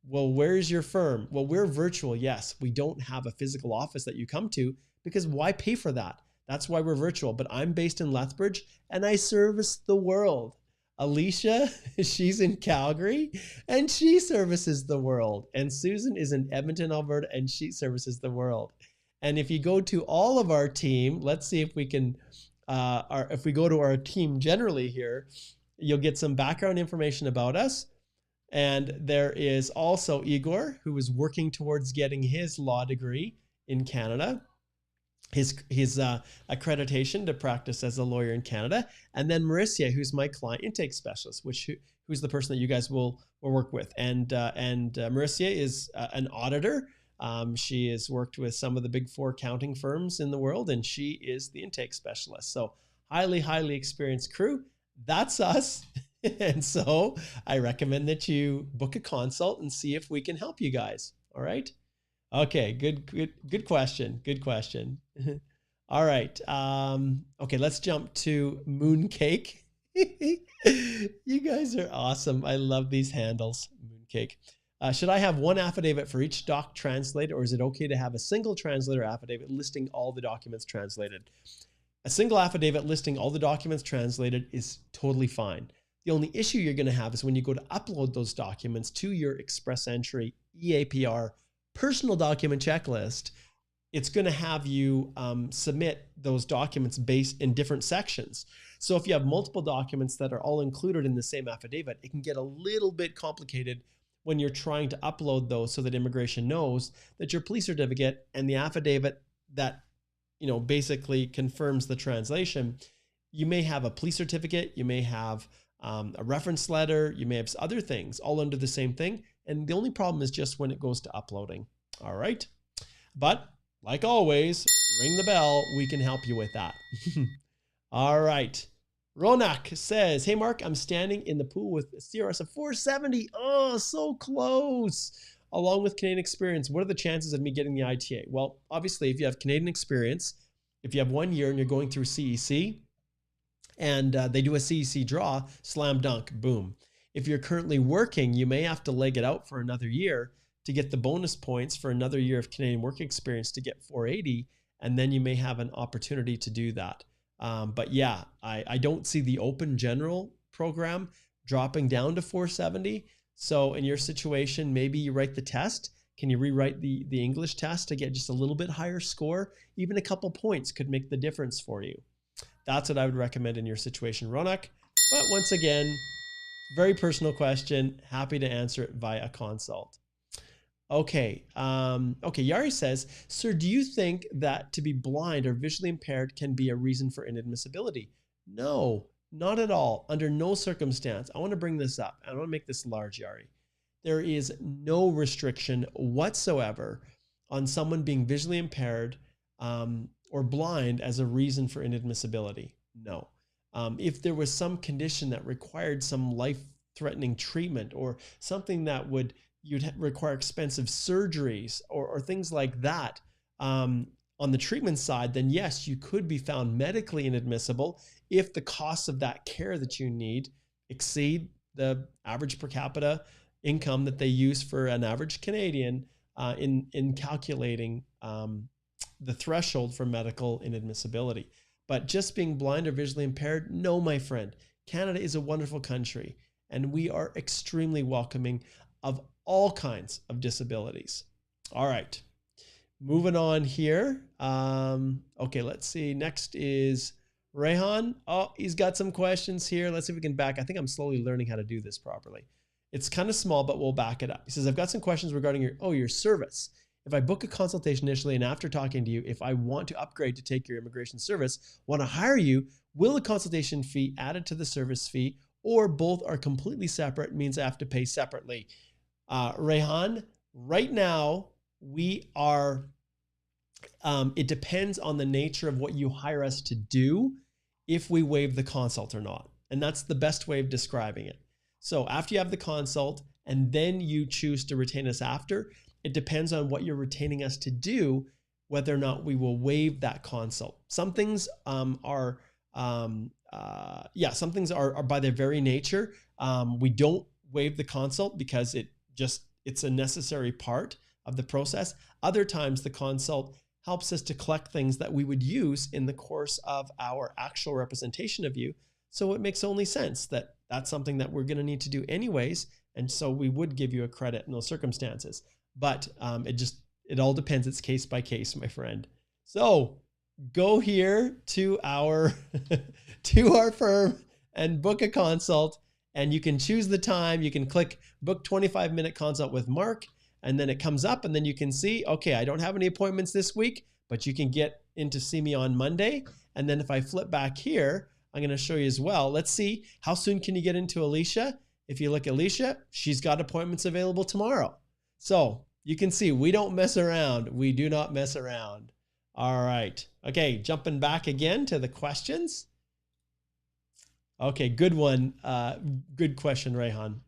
well, where's your firm? Well, we're virtual. Yes, we don't have a physical office that you come to, because why pay for that? That's why we're virtual. But I'm based in Lethbridge and I service the world. Alicia, she's in Calgary and she services the world. And Susan is in Edmonton, Alberta, and she services the world. And if you go to all of our team, let's see if we can, if we go to our team generally here, you'll get some background information about us. And there is also Igor, who is working towards getting his law degree in Canada, his accreditation to practice as a lawyer in Canada. And then Marissa, who's my client intake specialist, who's the person that you guys will work with. And Marissa is an auditor. She has worked with some of the big 4 accounting firms in the world, and she is the intake specialist. So highly, highly experienced crew. That's us. And so I recommend that you book a consult and see if we can help you guys. All right. Okay, good question. Good question. All right. Okay, let's jump to Mooncake. You guys are awesome. I love these handles. Mooncake. Should I have one affidavit for each doc translated, or is it okay to have a single translator affidavit listing all the documents translated? A single affidavit listing all the documents translated is totally fine. The only issue you're going to have is when you go to upload those documents to your Express Entry EAPR personal document checklist, it's going to have you submit those documents based in different sections. So if you have multiple documents that are all included in the same affidavit, it can get a little bit complicated when you're trying to upload those so that immigration knows that your police certificate and the affidavit that basically confirms the translation. You may have a police certificate, you may have a reference letter, you may have other things all under the same thing. And the only problem is just when it goes to uploading. All right. But like always, ring the bell. We can help you with that. All right. Ronak says, hey, Mark, I'm standing in the pool with a CRS of 470. Oh, so close. Along with Canadian experience, what are the chances of me getting the ITA? Well, obviously, if you have Canadian experience, if you have 1 year and you're going through CEC and they do a CEC draw, slam dunk, boom. If you're currently working, you may have to leg it out for another year to get the bonus points for another year of Canadian work experience to get 480, and then you may have an opportunity to do that. But yeah, I don't see the open general program dropping down to 470. So in your situation, maybe you write the test. Can you rewrite the English test to get just a little bit higher score? Even a couple points could make the difference for you. That's what I would recommend in your situation, Ronak. But once again, very personal question. Happy to answer it via consult. Okay. Okay. Yari says, sir, do you think that to be blind or visually impaired can be a reason for inadmissibility? No, not at all. Under no circumstance. I want to bring this up. I want to make this large, Yari. There is no restriction whatsoever on someone being visually impaired or blind as a reason for inadmissibility. No. If there was some condition that required some life-threatening treatment or something that you'd require expensive surgeries or things like that on the treatment side, then yes, you could be found medically inadmissible if the costs of that care that you need exceed the average per capita income that they use for an average Canadian in calculating the threshold for medical inadmissibility. But just being blind or visually impaired, no, my friend. Canada is a wonderful country, and we are extremely welcoming of all kinds of disabilities. All right, moving on here. Okay, let's see. Next is Rehan. Oh, he's got some questions here. Let's see if we can back. I think I'm slowly learning how to do this properly. It's kind of small, but we'll back it up. He says, I've got some questions regarding your service. If I book a consultation initially and after talking to you, if I want to upgrade to take your immigration service, want to hire you, will the consultation fee added to the service fee, or both are completely separate, means I have to pay separately? Rehan, right now we are, it depends on the nature of what you hire us to do, if we waive the consult or not. And that's the best way of describing it. So after you have the consult and then you choose to retain us after, it depends on what you're retaining us to do, whether or not we will waive that consult. Some things some things are by their very nature. We don't waive the consult because it's a necessary part of the process. Other times the consult helps us to collect things that we would use in the course of our actual representation of you. So it makes only sense that that's something that we're going to need to do anyways. And so we would give you a credit in those circumstances. But it all depends. It's case by case, my friend. So go here to our firm and book a consult, and you can choose the time. You can click book 25-minute consult with Mark, and then it comes up, and then you can see, okay, I don't have any appointments this week, but you can get in to see me on Monday. And then if I flip back here, I'm going to show you as well. Let's see, how soon can you get into Alicia? If you look at Alicia, she's got appointments available tomorrow. So you can see we don't mess around. We do not mess around. All right. Okay, jumping back again to the questions. Okay, good one. Good question, Rehan.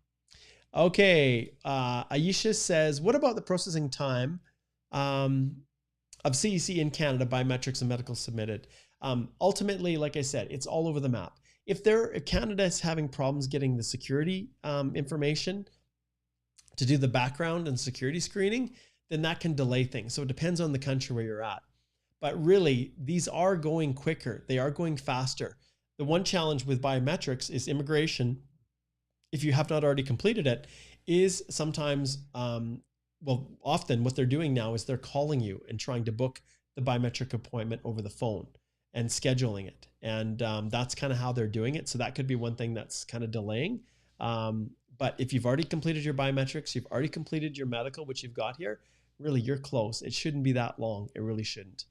Okay, Aisha says, what about the processing time of CEC in Canada, biometrics and medical submitted. Ultimately, like I said, it's all over the map. If Canada is having problems getting the security information to do the background and security screening, then that can delay things. So it depends on the country where you're at. But really, these are going quicker. They are going faster. The one challenge with biometrics is immigration, if you have not already completed it, is sometimes, well, often what they're doing now is they're calling you and trying to book the biometric appointment over the phone and scheduling it. And that's kind of how they're doing it. So that could be one thing that's kind of delaying. But if you've already completed your biometrics, you've already completed your medical, which you've got here, really you're close. It shouldn't be that long. It really shouldn't.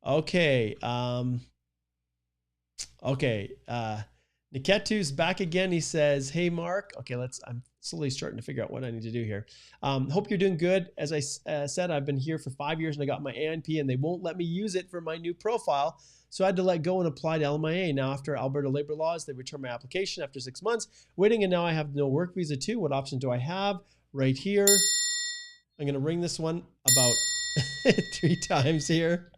Okay. Niketu's back again. He says, hey, Mark. Okay, I'm slowly starting to figure out what I need to do here. Hope you're doing good. As I said, I've been here for 5 years and I got my ANP and they won't let me use it for my new profile. So I had to let go and apply to LMIA. Now, after Alberta labor laws, they returned my application after 6 months waiting, and now I have no work visa too. What options do I have? Right here. I'm going to ring this one about 3 times here.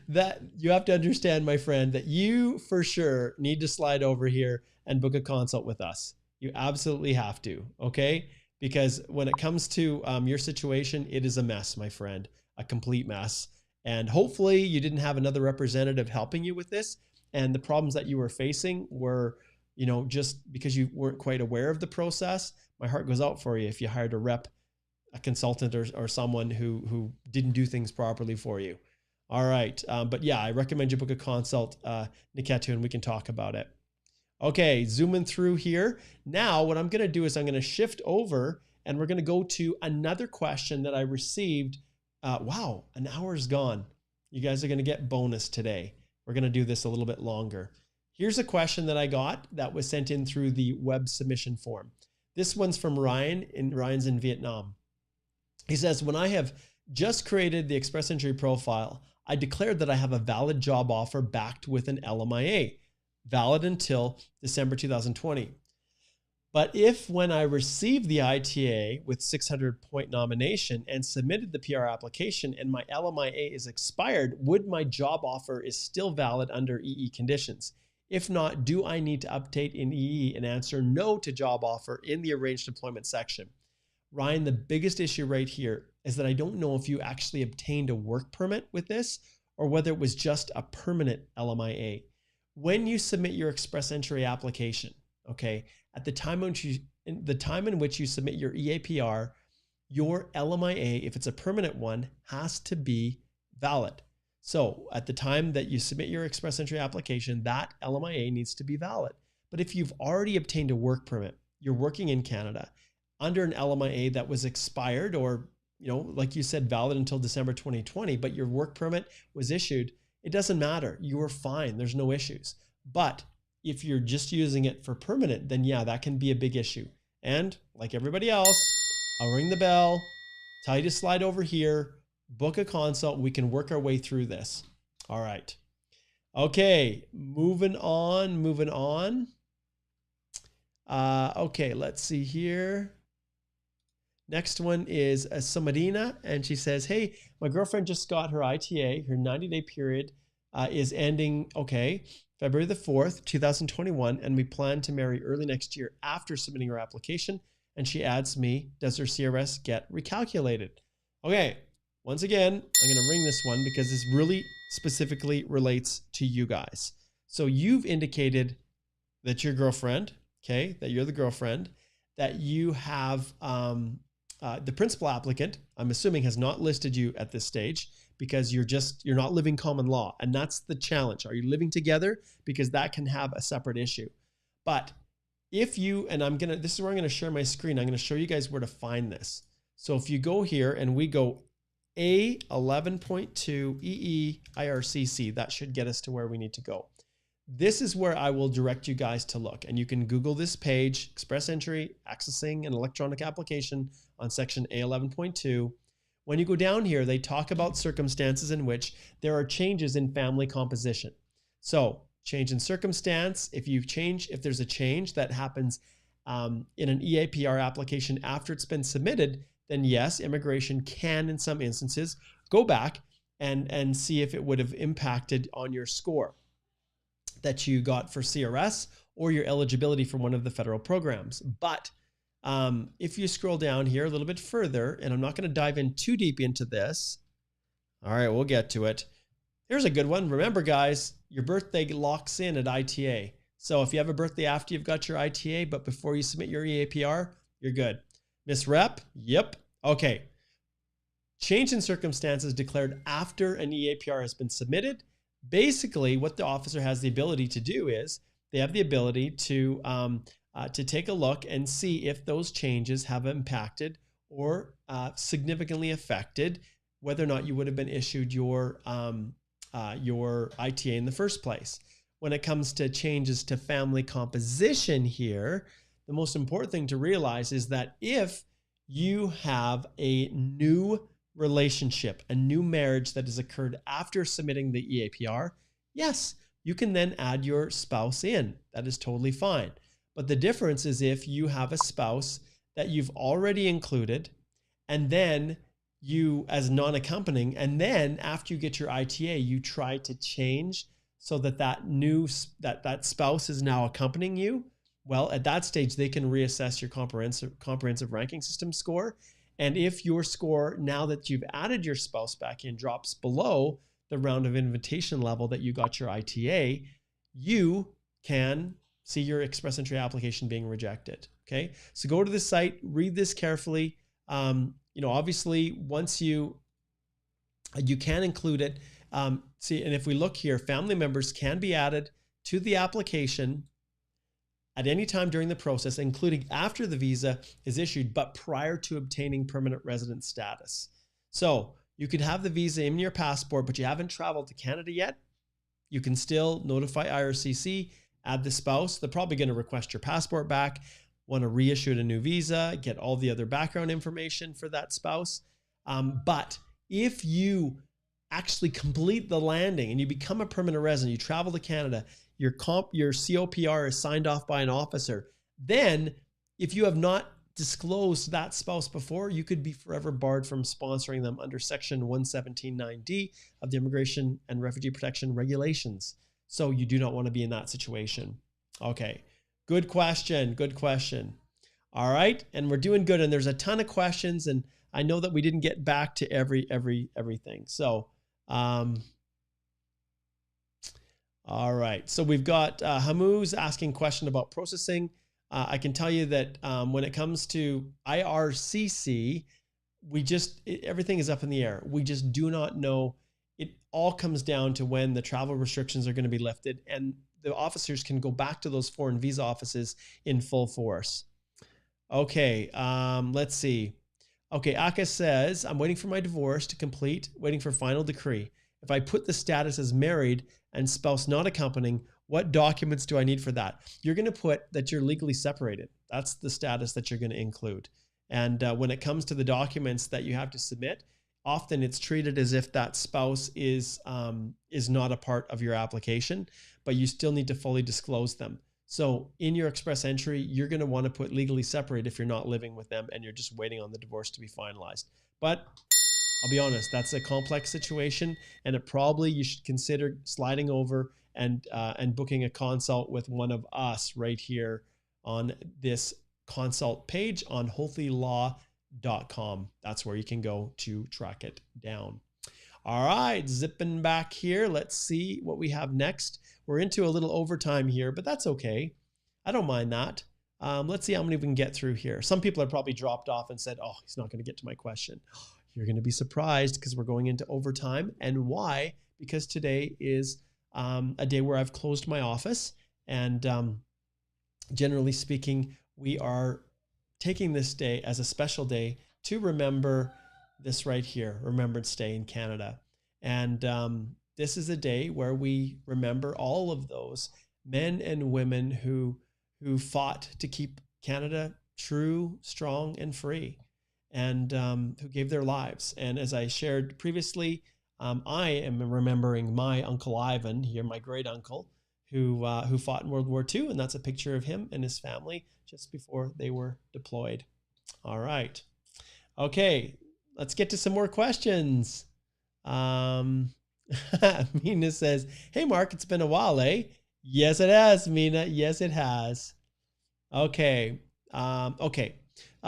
That you have to understand, my friend, that you for sure need to slide over here and book a consult with us. You absolutely have to, okay? Because when it comes to your situation, it is a mess, my friend, a complete mess. And hopefully you didn't have another representative helping you with this. And the problems that you were facing were, you know, just because you weren't quite aware of the process. My heart goes out for you if you hired a rep, a consultant, or someone who didn't do things properly for you. All right. But yeah, I recommend you book a consult, Niketu, and we can talk about it. Okay, zooming through here. Now, what I'm going to do is I'm going to shift over and we're going to go to another question that I received. Wow, an hour's gone. You guys are going to get bonus today. We're going to do this a little bit longer. Here's a question that I got that was sent in through the web submission form. This one's from Ryan, and Ryan's in Vietnam. He says, when I have just created the Express Entry profile, I declared that I have a valid job offer backed with an LMIA, valid until December 2020. But if when I received the ITA with 600-point nomination and submitted the PR application and my LMIA is expired, would my job offer is still valid under EE conditions? If not, do I need to update in EE and answer no to job offer in the arranged employment section? Ryan, the biggest issue right here is that I don't know if you actually obtained a work permit with this or whether it was just a permanent LMIA. When you submit your Express Entry application, okay, at the time in which you submit your EAPR, your LMIA, if it's a permanent one, has to be valid. So at the time that you submit your Express Entry application, that LMIA needs to be valid. But if you've already obtained a work permit, you're working in Canada under an LMIA that was expired or, you know, like you said, valid until December 2020, but your work permit was issued, it doesn't matter. You are fine. There's no issues. But if you're just using it for permanent, then yeah, that can be a big issue. And like everybody else, I'll ring the bell, tell you to slide over here, book a consult. We can work our way through this. All right. Okay. Moving on. Okay. Let's see here. Next one is Samarina, and she says, hey, my girlfriend just got her ITA. Her 90-day period is ending, okay, February the 4th, 2021, and we plan to marry early next year after submitting her application. And she adds me, does her CRS get recalculated? Okay, once again, I'm going to ring this one because this really specifically relates to you guys. So you've indicated that your girlfriend, okay, that you're the girlfriend, that you have the principal applicant, I'm assuming, has not listed you at this stage because you're not living common law. And that's the challenge. Are you living together? Because that can have a separate issue. But if you, and this is where I'm going to share my screen. I'm going to show you guys where to find this. So if you go here and we go A11.2 EE IRCC, that should get us to where we need to go. This is where I will direct you guys to look, and you can Google this page, Express Entry, Accessing an Electronic Application on section A11.2. When you go down here, they talk about circumstances in which there are changes in family composition. So change in circumstance, if there's a change that happens in an EAPR application after it's been submitted, then yes, immigration can, in some instances, go back and see if it would have impacted on your score that you got for CRS or your eligibility for one of the federal programs. But if you scroll down here a little bit further, and I'm not going to dive in too deep into this. All right, we'll get to it. Here's a good one. Remember, guys, your birthday locks in at ITA. So if you have a birthday after you've got your ITA, but before you submit your EAPR, you're good. Miss Rep? Yep. Okay. Change in circumstances declared after an EAPR has been submitted. Basically, what the officer has the ability to do is they have the ability to take a look and see if those changes have impacted or significantly affected whether or not you would have been issued your ITA in the first place. When it comes to changes to family composition here, the most important thing to realize is that if you have a new relationship, a new marriage that has occurred after submitting the EAPR, yes, you can then add your spouse in. That is totally fine. But the difference is if you have a spouse that you've already included, and then you as non-accompanying, and then after you get your ITA, you try to change so that that spouse is now accompanying you. Well, at that stage, they can reassess your comprehensive ranking system score. And if your score, now that you've added your spouse back in, drops below the round of invitation level that you got your ITA, you can see your express entry application being rejected. Okay, so go to the site, read this carefully. Obviously, once you can include it. See, and if we look here, family members can be added to the application at any time during the process, including after the visa is issued, but prior to obtaining permanent resident status. So you could have the visa in your passport, but you haven't traveled to Canada yet. You can still notify IRCC, add the spouse. They're probably going to request your passport back, want to reissue a new visa, get all the other background information for that spouse. But if you actually complete the landing and you become a permanent resident, you travel to Canada, your COPR is signed off by an officer, then if you have not disclosed that spouse before, you could be forever barred from sponsoring them under Section 117(9)D of the Immigration and Refugee Protection Regulations. So you do not want to be in that situation. Okay, good question, good question. All right, and we're doing good, and there's a ton of questions, and I know that we didn't get back to everything. So, all right. So we've got Hamuz asking a question about processing. I can tell you that when it comes to IRCC, everything is up in the air. We just do not know. It all comes down to when the travel restrictions are going to be lifted, and the officers can go back to those foreign visa offices in full force. Okay, let's see. Okay, Aka says, I'm waiting for my divorce to complete, waiting for final decree. If I put the status as married and spouse not accompanying, what documents do I need for that? You're going to put that you're legally separated. That's the status that you're going to include. And when it comes to the documents that you have to submit, often it's treated as if that spouse is not a part of your application, but you still need to fully disclose them. So in your express entry, you're going to want to put legally separate if you're not living with them and you're just waiting on the divorce to be finalized. But I'll be honest, that's a complex situation, and it probably you should consider sliding over and booking a consult with one of us right here on this consult page on holthelaw.com. That's where you can go to track it down. All right, zipping back here. Let's see what we have next. We're into a little overtime here, but that's okay. I don't mind that. Let's see how many we can get through here. Some people are probably dropped off and said, oh, he's not going to get to my question. You're going to be surprised because we're going into overtime. And why? Because today is a day where I've closed my office. And generally speaking, we are taking this day as a special day to remember this right here, Remembrance Day in Canada. And this is a day where we remember all of those men and women who fought to keep Canada true, strong, and free, and who gave their lives. And as I shared previously, I am remembering my Uncle Ivan here, my great uncle, who fought in World War II, and that's a picture of him and his family just before they were deployed. All right. Okay, let's get to some more questions. Mina says, hey, Mark, it's been a while, eh? Yes, it has, Mina. Yes, it has. Okay. Okay.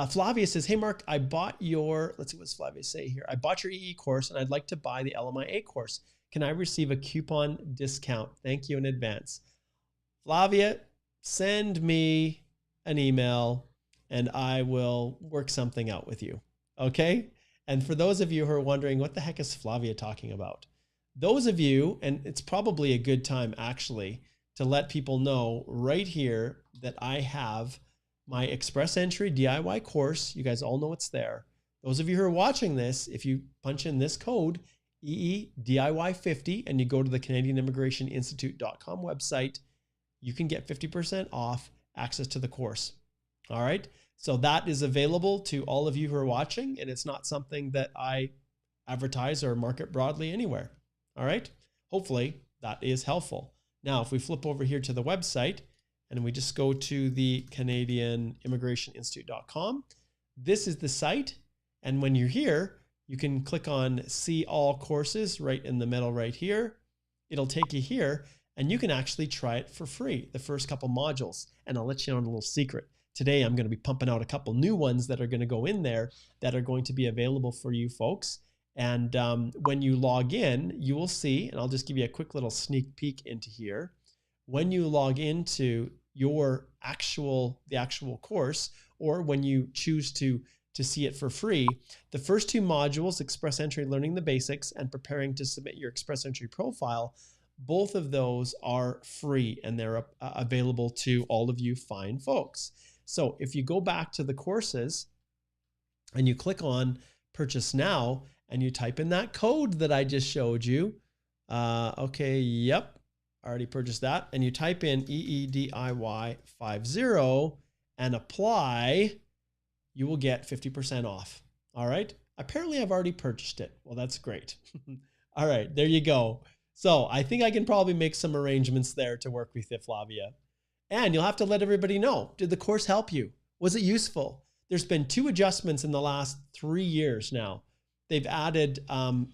Flavia says, hey, Mark, I bought your, let's see, what's Flavia say here? I bought your EE course and I'd like to buy the LMIA course. Can I receive a coupon discount? Thank you in advance. Flavia, send me an email and I will work something out with you. Okay. And for those of you who are wondering, what the heck is Flavia talking about? Those of you, and it's probably a good time actually to let people know right here that I have my Express Entry DIY course. You guys all know it's there. Those of you who are watching this, if you punch in this code, EEDIY50, and you go to the CanadianImmigrationInstitute.com website, you can get 50% off access to the course. All right. So that is available to all of you who are watching, and it's not something that I advertise or market broadly anywhere. All right. Hopefully that is helpful. Now, if we flip over here to the website and we just go to the CanadianImmigrationInstitute.com, this is the site. And when you're here, you can click on see all courses right in the middle right here. It'll take you here and you can actually try it for free, the first couple modules. And I'll let you know a little secret. Today, I'm going to be pumping out a couple new ones that are going to go in there that are going to be available for you folks. And when you log in, you will see, and I'll just give you a quick little sneak peek into here. When you log into the actual course, or when you choose to see it for free, the first two modules, Express Entry, Learning the Basics, and Preparing to Submit Your Express Entry Profile, both of those are free and they're available to all of you fine folks. So if you go back to the courses and you click on Purchase Now and you type in that code that I just showed you, okay, yep, I already purchased that, and you type in EEDIY50 and apply, you will get 50% off. All right. Apparently I've already purchased it. Well, that's great. All right, there you go. So I think I can probably make some arrangements there to work with you, Flavia. And you'll have to let everybody know, did the course help you? Was it useful? There's been 2 adjustments in the last 3 years now. They've added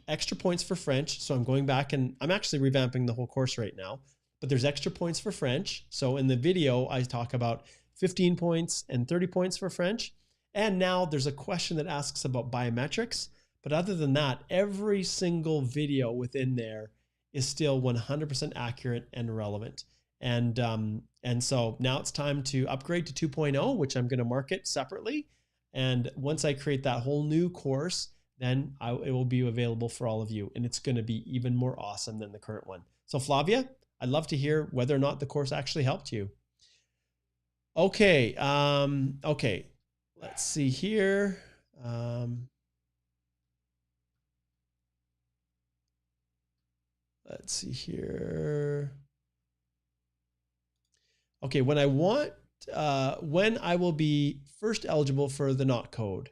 extra points for French. So I'm going back and I'm actually revamping the whole course right now, but there's extra points for French. So in the video, I talk about 15 points and 30 points for French. And now there's a question that asks about biometrics. But other than that, every single video within there is still 100% accurate and relevant. And so now it's time to upgrade to 2.0, which I'm going to market separately. And once I create that whole new course, then it will be available for all of you. And it's going to be even more awesome than the current one. So Flavia, I'd love to hear whether or not the course actually helped you. Okay. Okay. Let's see here. Let's see here. Okay, when I will be first eligible for the NOT code,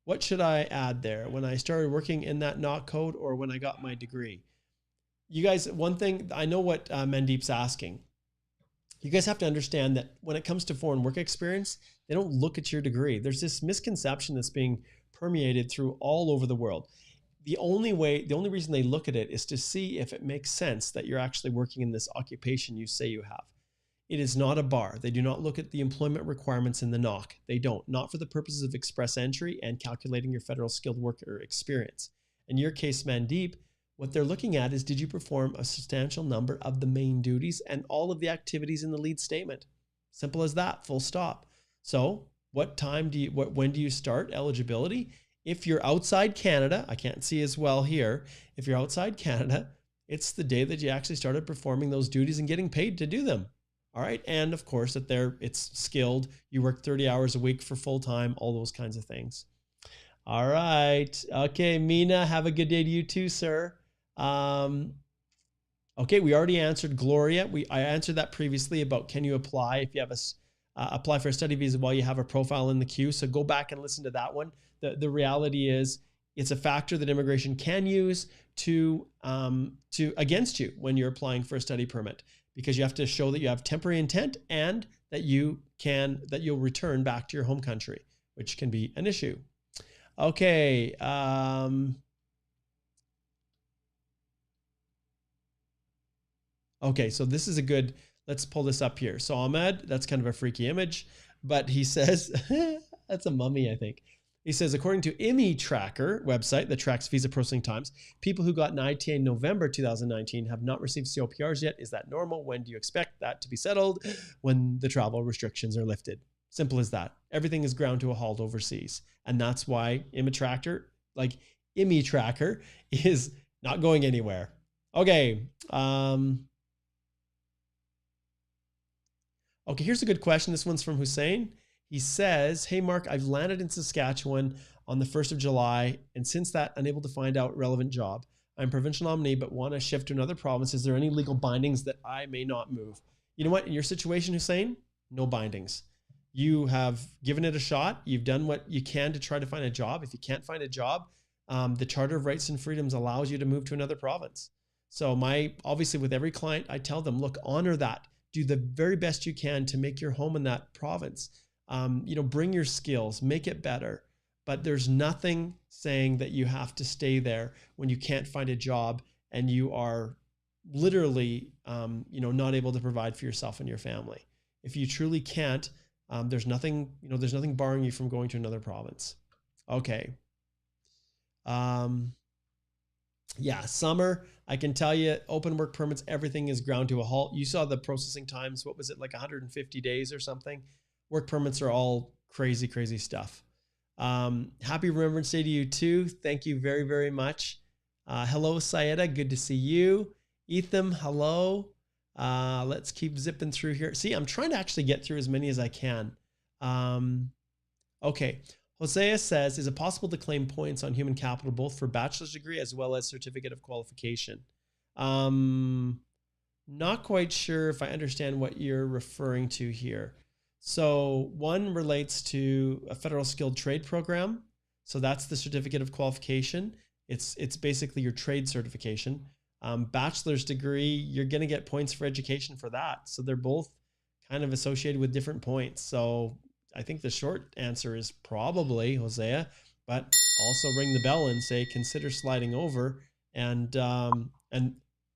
what should I add there? When I started working in that NOT code or when I got my degree? You guys, one thing, I know what Mandeep's asking. You guys have to understand that when it comes to foreign work experience, they don't look at your degree. There's this misconception that's being permeated through all over the world. The only reason they look at it is to see if it makes sense that you're actually working in this occupation you say you have. It is not a bar. They do not look at the employment requirements in the NOC. They don't, not for the purposes of express entry and calculating your federal skilled worker experience. In your case, Mandeep, what they're looking at is, did you perform a substantial number of the main duties and all of the activities in the lead statement? Simple as that, full stop. So when do you start eligibility? If you're outside Canada, I can't see as well here. If you're outside Canada, it's the day that you actually started performing those duties and getting paid to do them. All right. And of course that it's skilled. You work 30 hours a week for full time, all those kinds of things. All right. Okay. Mina, have a good day to you too, sir. Okay. We already answered Gloria. I answered that previously about, can you apply if you have apply for a study visa while you have a profile in the queue. So go back and listen to that one. The reality is it's a factor that immigration can use to against you when you're applying for a study permit, because you have to show that you have temporary intent and that you'll return back to your home country, which can be an issue. Okay. Okay, so this is a good, let's pull this up here. So Ahmed, that's kind of a freaky image, but he says, that's a mummy, I think. He says, according to IMI Tracker website that tracks visa processing times, people who got an ITA in November 2019 have not received COPRs yet. Is that normal? When do you expect that to be settled? When the travel restrictions are lifted. Simple as that. Everything is ground to a halt overseas. And that's why IMI Tracker, like IMI Tracker, is not going anywhere. Okay. Okay, here's a good question. This one's from Hussein. He says, hey, Mark, I've landed in Saskatchewan on the 1st of July, and since that, unable to find out relevant job. I'm provincial nominee, but want to shift to another province. Is there any legal bindings that I may not move? You know what? In your situation, Hussein, no bindings. You have given it a shot. You've done what you can to try to find a job. If you can't find a job, the Charter of Rights and Freedoms allows you to move to another province. So obviously with every client, I tell them, look, honor that. Do the very best you can to make your home in that province. Bring your skills, make it better. But there's nothing saying that you have to stay there when you can't find a job and you are literally, not able to provide for yourself and your family. If you truly can't, there's nothing barring you from going to another province. Okay. Yeah, summer, I can tell you, open work permits, everything is ground to a halt. You saw the processing times. What was it, like 150 days or something? Work permits are all crazy, crazy stuff. Happy Remembrance Day to you too. Thank you very, very much. Hello, Sayeda. Good to see you. Ethan, hello. Let's keep zipping through here. See, I'm trying to actually get through as many as I can. Okay. Hosea says, is it possible to claim points on human capital both for bachelor's degree as well as certificate of qualification? Not quite sure if I understand what you're referring to here. So one relates to a federal skilled trade program. So that's the certificate of qualification. It's basically your trade certification. Bachelor's degree, you're going to get points for education for that. So they're both kind of associated with different points. So I think the short answer is probably Hosea, but also ring the bell and say, consider sliding over and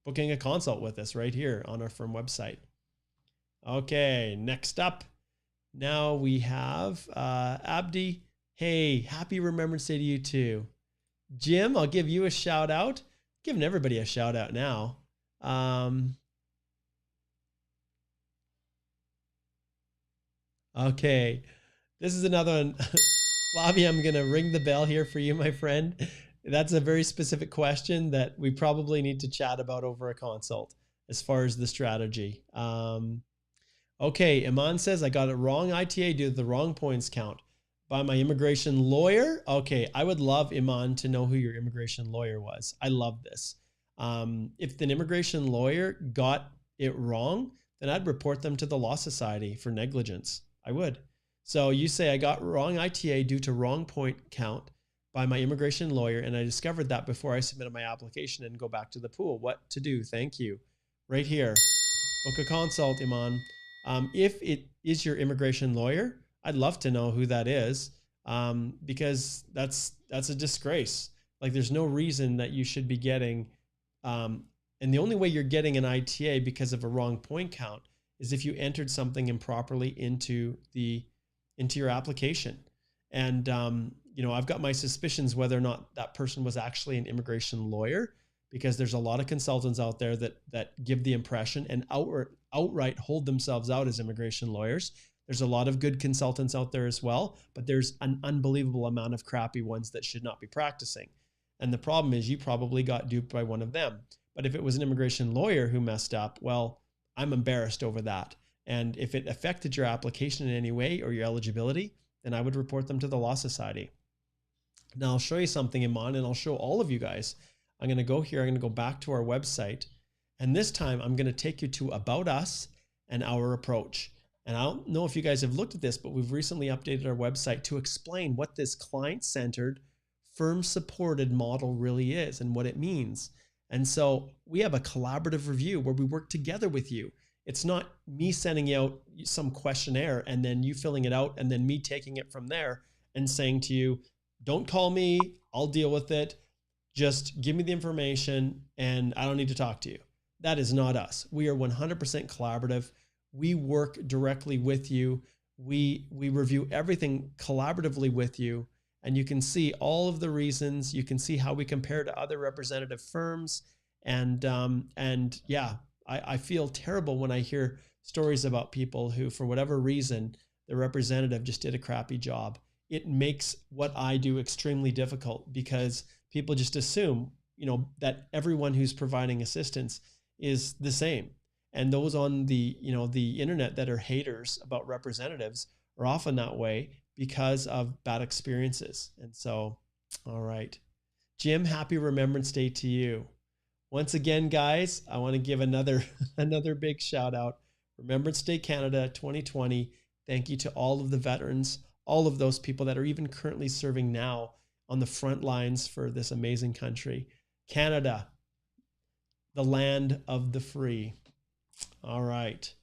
booking a consult with us right here on our firm website. Okay, next up, now we have Abdi. Hey, happy Remembrance Day to you too. Jim, I'll give you a shout out. Giving everybody a shout out now. Okay, this is another one. Flavia, I'm going to ring the bell here for you, my friend. That's a very specific question that we probably need to chat about over a consult as far as the strategy. Okay, Iman says, I got it wrong ITA due to the wrong points count by my immigration lawyer. Okay, I would love, Iman, to know who your immigration lawyer was. I love this. If an immigration lawyer got it wrong, then I'd report them to the Law Society for negligence. I would. So you say I got wrong ITA due to wrong point count by my immigration lawyer, and I discovered that before I submitted my application and go back to the pool. What to do? Thank you. Right here. Book a consult, Iman. If it is your immigration lawyer, I'd love to know who that is, because that's a disgrace. Like there's no reason that you should be getting, and the only way you're getting an ITA because of a wrong point count is if you entered something improperly into your application. And, I've got my suspicions whether or not that person was actually an immigration lawyer, because there's a lot of consultants out there that give the impression and outright hold themselves out as immigration lawyers. There's a lot of good consultants out there as well, but there's an unbelievable amount of crappy ones that should not be practicing. And the problem is you probably got duped by one of them. But if it was an immigration lawyer who messed up, well, I'm embarrassed over that. And if it affected your application in any way or your eligibility, then I would report them to the Law Society. Now I'll show you something, Iman, and I'll show all of you guys. I'm going to go here. I'm going to go back to our website. And this time I'm going to take you to About Us and Our Approach. And I don't know if you guys have looked at this, but we've recently updated our website to explain what this client-centered, firm-supported model really is and what it means. And so we have a collaborative review where we work together with you. It's not me sending you out some questionnaire and then you filling it out and then me taking it from there and saying to you, don't call me, I'll deal with it. Just give me the information and I don't need to talk to you. That is not us. We are 100% collaborative. We work directly with you. We review everything collaboratively with you, and you can see all of the reasons. You can see how we compare to other representative firms. And yeah, I feel terrible when I hear stories about people who, for whatever reason, the representative just did a crappy job. It makes what I do extremely difficult because people just assume, that everyone who's providing assistance is the same. And those on the, the internet that are haters about representatives are often that way because of bad experiences. And so, all right, Jim, happy Remembrance Day to you. Once again, guys, I want to give another big shout out. Remembrance Day Canada 2020. Thank you to all of the veterans, all of those people that are even currently serving now on the front lines for this amazing country. Canada, the land of the free. All right.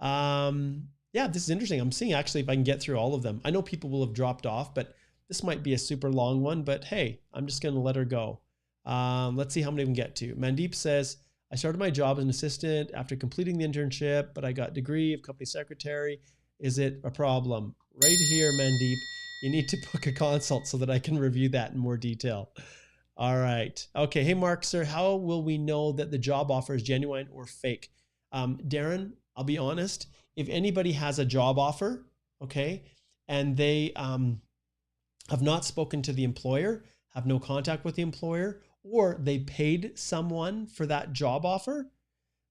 Yeah, this is interesting. I'm seeing actually if I can get through all of them. I know people will have dropped off, but this might be a super long one, but hey, I'm just going to let her go. Let's see how many we can get to. Mandeep says, I started my job as an assistant after completing the internship, but I got degree of company secretary. Is it a problem? Right here, Mandeep, you need to book a consult so that I can review that in more detail. All right. Okay. Hey, Mark, sir, how will we know that the job offer is genuine or fake? Darren, I'll be honest. If anybody has a job offer, okay, and they have not spoken to the employer, have no contact with the employer, or they paid someone for that job offer,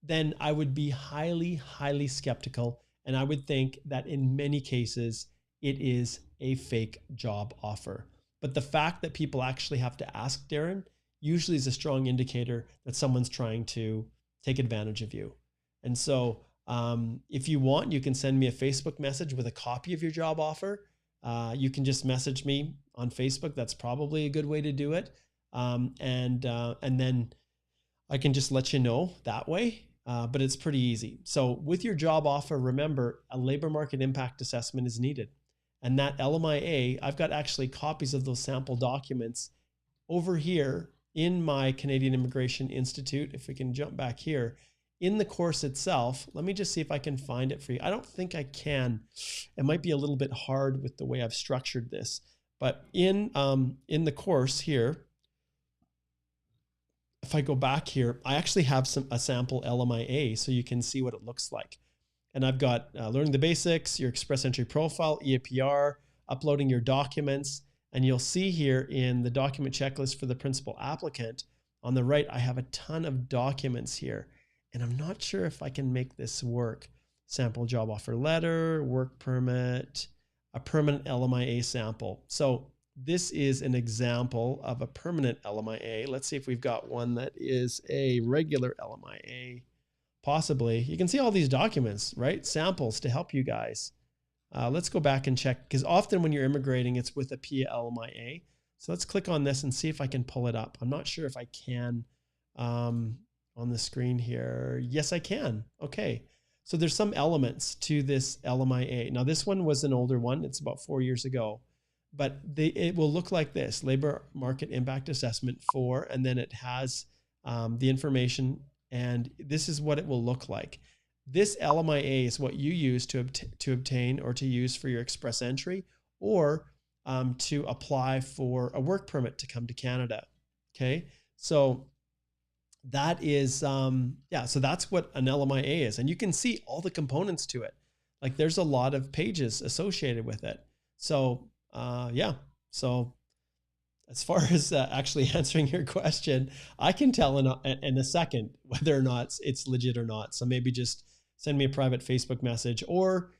then I would be highly, highly skeptical. And I would think that in many cases, it is a fake job offer. But the fact that people actually have to ask, Darren, usually is a strong indicator that someone's trying to take advantage of you. And so if you want, you can send me a Facebook message with a copy of your job offer. You can just message me on Facebook. That's probably a good way to do it. And then I can just let you know that way. But it's pretty easy. So with your job offer, remember a labor market impact assessment is needed. And that LMIA, I've got actually copies of those sample documents over here in my Canadian Immigration Institute. If we can jump back here in the course itself, let me just see if I can find it for you. I don't think I can. It might be a little bit hard with the way I've structured this, but in the course here, if I go back here, I actually have a sample LMIA so you can see what it looks like. And I've got learning the basics, your express entry profile, EAPR, uploading your documents. And you'll see here in the document checklist for the principal applicant on the right, I have a ton of documents here. And I'm not sure if I can make this work. Sample job offer letter, work permit, a permanent LMIA sample. So this is an example of a permanent LMIA. Let's see if we've got one that is a regular LMIA. Possibly. You can see all these documents, right? Samples to help you guys. Let's go back and check, because often when you're immigrating, it's with a PIA LMIA. So let's click on this and see if I can pull it up. I'm not sure if I can on the screen here. Yes, I can. Okay. So there's some elements to this LMIA. Now this one was an older one. It's about 4 years ago, but it will look like this: labor market impact assessment for, and then it has the information. And this is what it will look like. This LMIA is what you use to obtain or to use for your express entry, or to apply for a work permit to come to Canada. Okay, so that is, yeah, so that's what an LMIA is. And you can see all the components to it. Like there's a lot of pages associated with it. So yeah, so as far as actually answering your question, I can tell in a second whether or not it's legit or not. So maybe just send me a private Facebook message, or,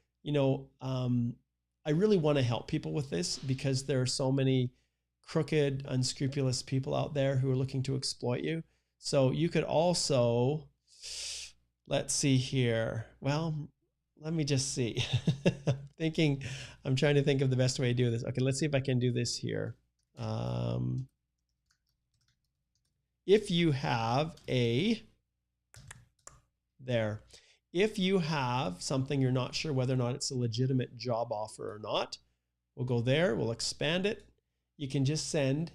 I really want to help people with this because there are so many crooked, unscrupulous people out there who are looking to exploit you. So you could also, let's see here. Well, let me just see. I'm trying to think of the best way to do this. Okay, let's see if I can do this here. If you have if you have something you're not sure whether or not it's a legitimate job offer or not, we'll go there, we'll expand it. you can just send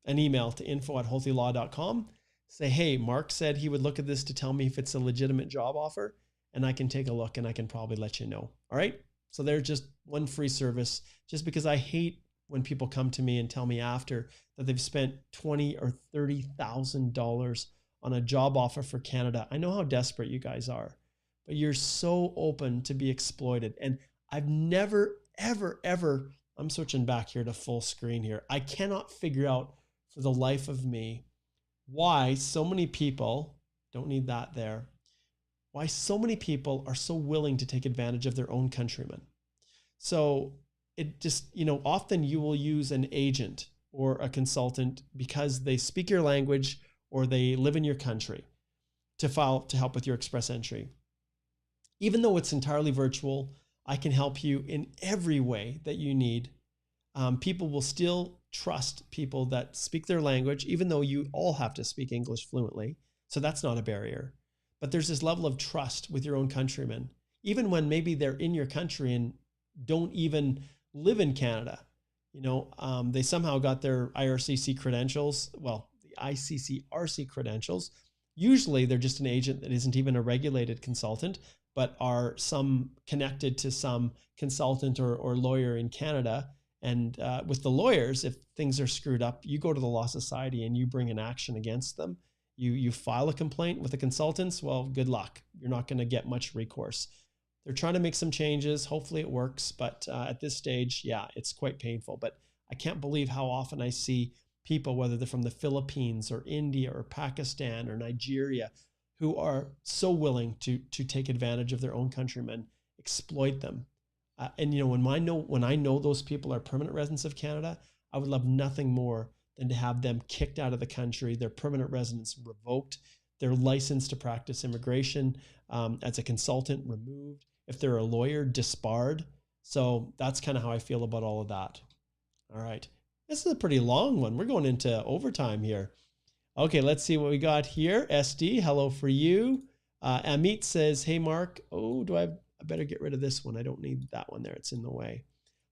an email to info@holthelaw.com. Say, hey, Mark said he would look at this to tell me if it's a legitimate job offer, and I can take a look and I can probably let you know. All right. So there's just one free service, just because I hate when people come to me and tell me after that they've spent $20,000 or $30,000 on a job offer for Canada. I know how desperate you guys are, but you're so open to be exploited. And I've never, ever, ever, I'm switching back here to full screen here. I cannot figure out for the life of me why so many people, don't need that there, why so many people are so willing to take advantage of their own countrymen. So it just, often you will use an agent or a consultant because they speak your language or they live in your country to help with your express entry. Even though it's entirely virtual, I can help you in every way that you need. People will still trust people that speak their language, even though you all have to speak English fluently. So that's not a barrier. But there's this level of trust with your own countrymen, even when maybe they're in your country and don't even live in Canada. They somehow got their IRCC credentials. Well, the ICCRC credentials. Usually they're just an agent that isn't even a regulated consultant, but are some connected to some consultant or lawyer in Canada. And with the lawyers, if things are screwed up, you go to the Law Society and you bring an action against them. You file a complaint with the consultants. Well, good luck. You're not going to get much recourse. They're trying to make some changes. Hopefully it works. But at this stage, yeah, it's quite painful. But I can't believe how often I see people, whether they're from the Philippines or India or Pakistan or Nigeria, who are so willing to take advantage of their own countrymen, exploit them. When I know those people are permanent residents of Canada, I would love nothing more than to have them kicked out of the country, their permanent residence revoked, their license to practice immigration as a consultant removed, if they're a lawyer, disbarred. So that's kind of how I feel about all of that. All right. This is a pretty long one. We're going into overtime here. Okay, let's see what we got here. SD, hello for you. Amit says, hey, Mark. Oh, I better get rid of this one. I don't need that one there. It's in the way.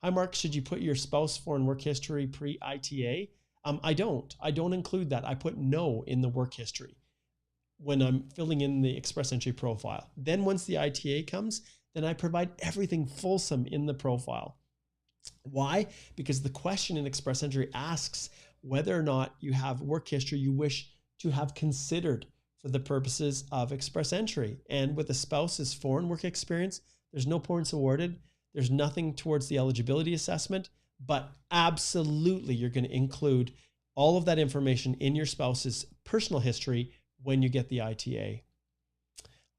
Hi, Mark. Should you put your spouse foreign work history pre-ITA? I don't include that. I put no in the work history when I'm filling in the express entry profile. Then once the ITA comes, then I provide everything fulsome in the profile. Why? Because the question in express entry asks whether or not you have work history you wish to have considered for the purposes of express entry. And with a spouse's foreign work experience, there's no points awarded. There's nothing towards the eligibility assessment, but absolutely you're going to include all of that information in your spouse's personal history when you get the ITA.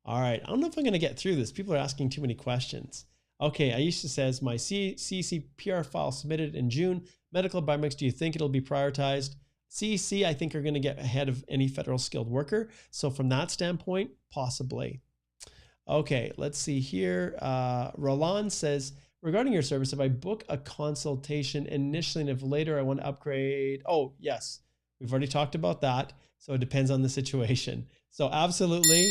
All right. I don't know if I'm going to get through this. People are asking too many questions. Okay. Aisha says, my CEC PR file submitted in June. Medical biometrics, do you think it'll be prioritized? CEC, I think, are going to get ahead of any federal skilled worker. So from that standpoint, possibly. Okay, let's see here. Roland says, regarding your service, if I book a consultation initially and if later I want to upgrade, oh, yes, we've already talked about that. So it depends on the situation. So absolutely,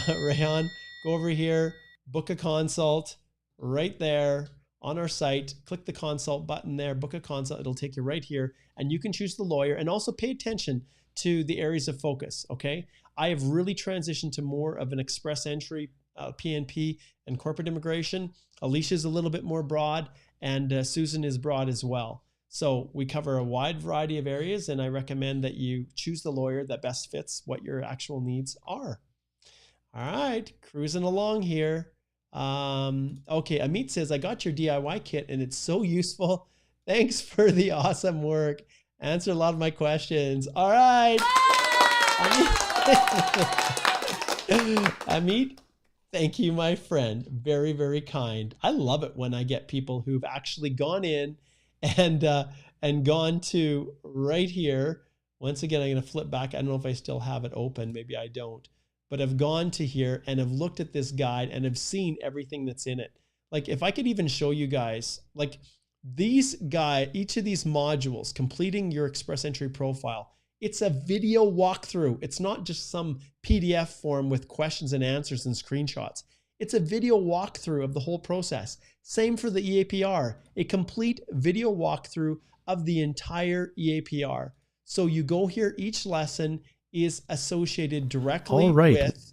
Rayan, go over here, book a consult right there on our site, click the consult button there, book a consult. It'll take you right here and you can choose the lawyer and also pay attention to the areas of focus. Okay. I have really transitioned to more of an express entry, PNP and corporate immigration. Alicia's a little bit more broad and Susan is broad as well. So we cover a wide variety of areas and I recommend that you choose the lawyer that best fits what your actual needs are. All right, cruising along here. Okay, Amit says, I got your DIY kit and it's so useful. Thanks for the awesome work. Answer a lot of my questions. All right. Amit, thank you, my friend. Very, very kind. I love it when I get people who've actually gone in and gone to right here. Once again, I'm going to flip back. I don't know if I still have it open. Maybe I don't. But have gone to here and have looked at this guide and have seen everything that's in it. Like if I could even show you guys, like each of these modules, completing your express entry profile, it's a video walkthrough. It's not just some PDF form with questions and answers and screenshots. It's a video walkthrough of the whole process. Same for the EAPR, a complete video walkthrough of the entire EAPR. So you go here, each lesson is associated directly with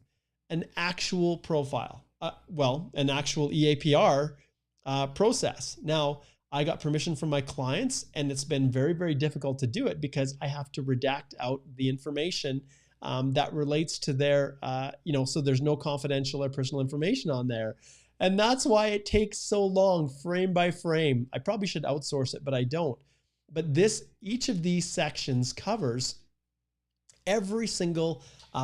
an actual profile. An actual EAPR process. Now, I got permission from my clients, and it's been very, very difficult to do it because I have to redact out the information that relates to their, so there's no confidential or personal information on there. And that's why it takes so long, frame by frame. I probably should outsource it, but I don't. But each of these sections covers every single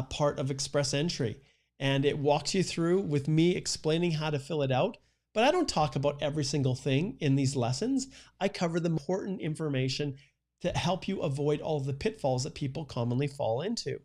part of Express Entry. And it walks you through with me explaining how to fill it out. But I don't talk about every single thing in these lessons. I cover the important information to help you avoid all of the pitfalls that people commonly fall into.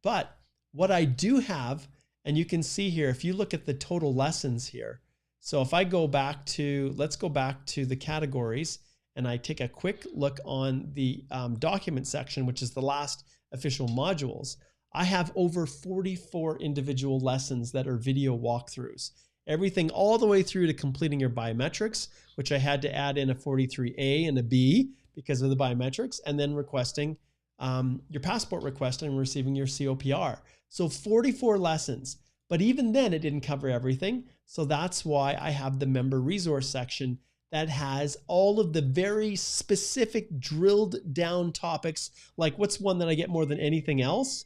But what I do have, and you can see here, if you look at the total lessons here. So if I go back to, let's go back to the categories, and I take a quick look on the document section, which is the last official modules. I have over 44 individual lessons that are video walkthroughs. Everything all the way through to completing your biometrics, which I had to add in a 43A and a B because of the biometrics, and then requesting your passport request and receiving your COPR. So 44 lessons, but even then it didn't cover everything. So that's why I have the member resource section that has all of the very specific drilled down topics. Like, what's one that I get more than anything else?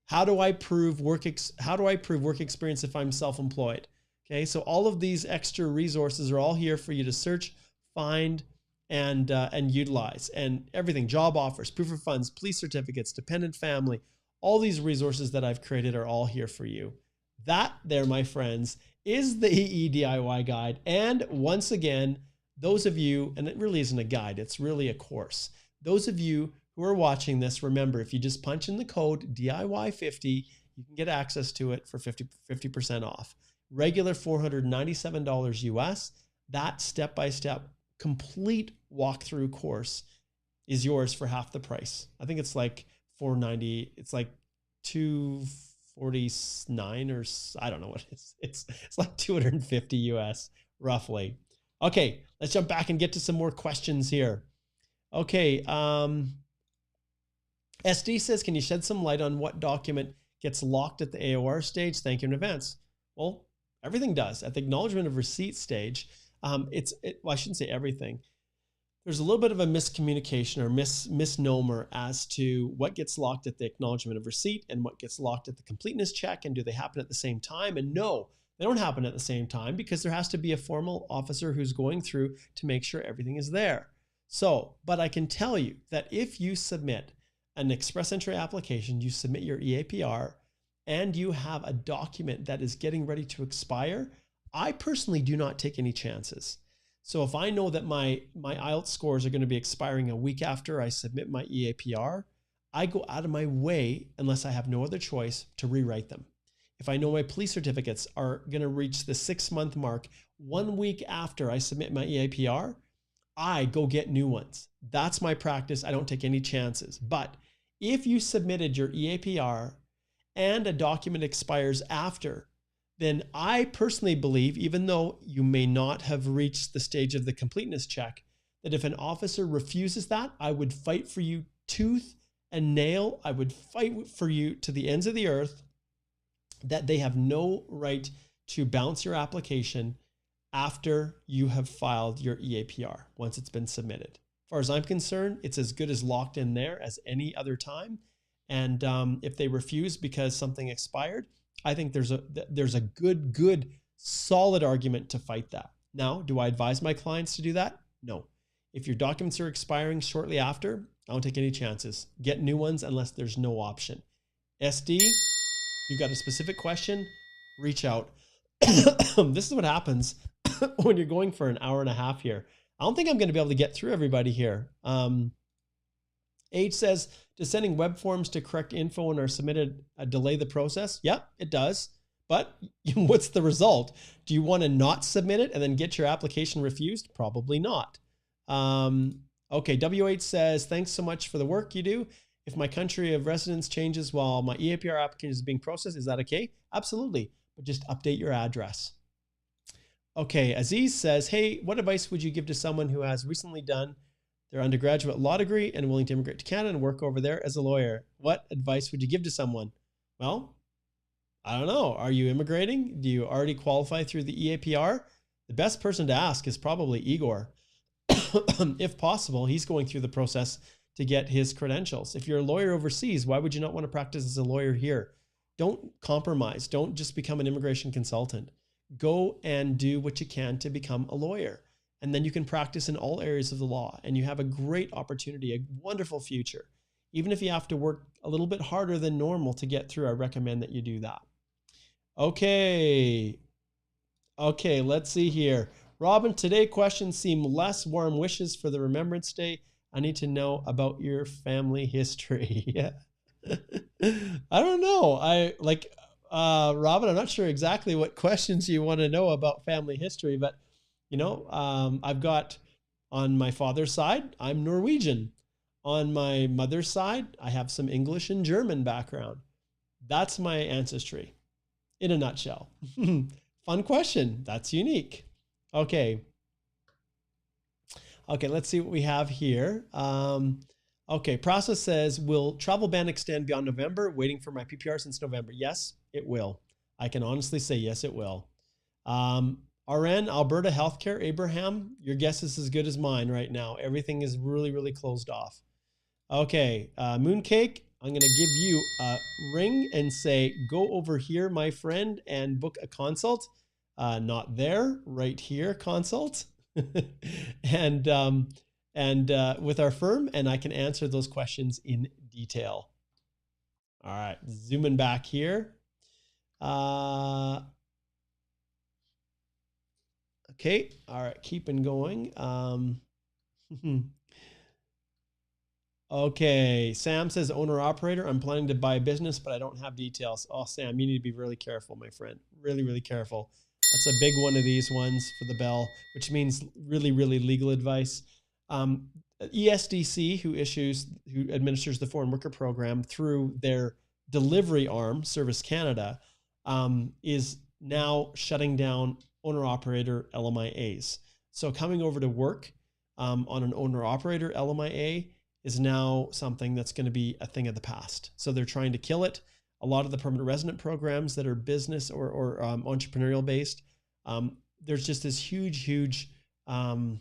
How do I prove work experience if I'm self-employed? Okay, so all of these extra resources are all here for you to search, find, and utilize. And everything, job offers, proof of funds, police certificates, dependent family, all these resources that I've created are all here for you. That there, my friends, is the EE DIY guide. And once again, those of you, and it really isn't a guide, it's really a course. Those of you who are watching this, remember, if you just punch in the code DIY50, you can get access to it for 50% off. Regular $497 US. That step-by-step complete walkthrough course is yours for half the price. I think it's like $490. It's like $249 or I don't know what it is. It's like $250 US roughly. Okay, let's jump back and get to some more questions here. Okay, SD says, can you shed some light on what document gets locked at the AOR stage? Thank you in advance. Well, everything does. At the acknowledgement of receipt stage, well, I shouldn't say everything. There's a little bit of a miscommunication or misnomer as to what gets locked at the acknowledgement of receipt and what gets locked at the completeness check, and do they happen at the same time? And no, they don't happen at the same time, because there has to be a formal officer who's going through to make sure everything is there. So, but I can tell you that if you submit an Express Entry application, you submit your EAPR, and you have a document that is getting ready to expire, I personally do not take any chances. So if I know that my IELTS scores are going to be expiring a week after I submit my EAPR, I go out of my way, unless I have no other choice, to rewrite them. If I know my police certificates are going to reach the 6-month mark 1 week after I submit my EAPR, I go get new ones. That's my practice. I don't take any chances. But if you submitted your EAPR and a document expires after, then I personally believe, even though you may not have reached the stage of the completeness check, that if an officer refuses that, I would fight for you tooth and nail. I would fight for you to the ends of the earth, that they have no right to bounce your application after you have filed your EAPR, once it's been submitted. As far as I'm concerned, it's as good as locked in there as any other time. And if they refuse because something expired, I think there's a good, solid argument to fight that. Now, do I advise my clients to do that? No. If your documents are expiring shortly after, I don't take any chances. Get new ones unless there's no option. SD, you've got a specific question, reach out. This is what happens when you're going for an hour and a half here. I don't think I'm going to be able to get through everybody here. H says, does sending web forms to correct info and are submitted delay the process? Yep, it does. But what's the result? Do you want to not submit it and then get your application refused? Probably not. Okay, W8 says, thanks so much for the work you do. If my country of residence changes while my EAPR application is being processed, is that okay? Absolutely. but just update your address. Okay, Aziz says, hey, what advice would you give to someone who has recently done their undergraduate law degree and willing to immigrate to Canada and work over there as a lawyer? What advice would you give to someone? Well, I don't know. Are you immigrating? Do you already qualify through the EAPR? The best person to ask is probably Igor. If possible, he's going through the process to get his credentials. If you're a lawyer overseas, why would you not want to practice as a lawyer here? Don't compromise. Don't just become an immigration consultant. Go and do what you can to become a lawyer. And then you can practice in all areas of the law and you have a great opportunity, a wonderful future. Even if you have to work a little bit harder than normal to get through, I recommend that you do that. Okay, let's see here. Robin, today questions seem less warm wishes for the Remembrance Day. I need to know about your family history. Yeah. I don't know. Robin, I'm not sure exactly what questions you want to know about family history, but I've got on my father's side, I'm Norwegian. On my mother's side, I have some English and German background. That's my ancestry in a nutshell. Fun question. That's unique. Okay, let's see what we have here. Okay, process says, will travel ban extend beyond November? Waiting for my PPR since November. Yes, it will. I can honestly say yes, it will. RN, Alberta Healthcare, Abraham, your guess is as good as mine right now. Everything is really, really closed off. Okay, Mooncake, I'm going to give you a ring and say, go over here, my friend, and book a consult. Not there, right here, consult. and with our firm, and I can answer those questions in detail. All right, zooming back here. Okay, all right, keeping going. Okay, Sam says owner operator. I'm planning to buy a business, but I don't have details. Oh, Sam, you need to be really careful, my friend. Really, really careful. That's a big one of these ones for the bell, which means really, really legal advice. ESDC, who administers the foreign worker program through their delivery arm, Service Canada, is now shutting down owner-operator LMIAs. So coming over to work on an owner-operator LMIA is now something that's going to be a thing of the past. So they're trying to kill it. A lot of the permanent resident programs that are business or entrepreneurial based, there's just this huge, I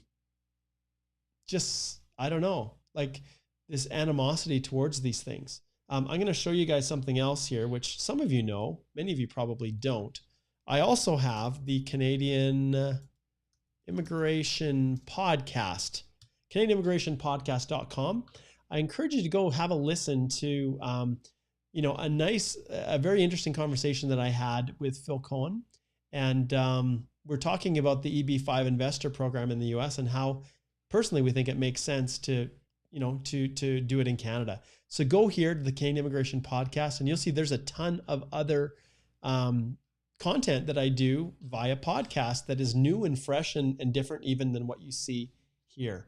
don't know, like this animosity towards these things. I'm going to show you guys something else here, which some of you know, many of you probably don't. I also have the Canadian Immigration Podcast, CanadianImmigrationPodcast.com. I encourage you to go have a listen to, a very interesting conversation that I had with Phil Cohen. And we're talking about the EB-5 investor program in the US and how personally we think it makes sense to do it in Canada. So go here to the Canadian Immigration Podcast and you'll see there's a ton of other content that I do via podcast that is new and fresh and different even than what you see here.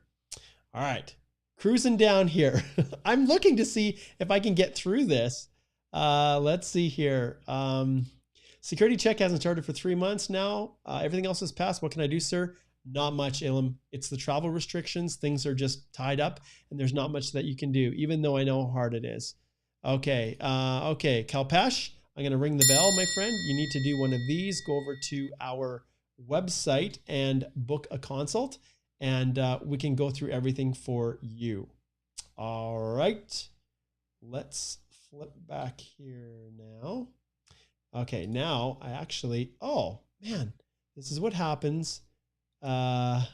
All right, cruising down here. I'm looking to see if I can get through this. Let's see here. Security check hasn't started for 3 months now. Everything else has passed. What can I do, sir? Not much, Ilham. It's the travel restrictions. Things are just tied up and there's not much that you can do, even though I know how hard it is. Okay. Kalpesh, I'm going to ring the bell, my friend. You need to do one of these. Go over to our website and book a consult and we can go through everything for you. All right. Let's flip back here now. Okay, now I actually, oh man, this is what happens. I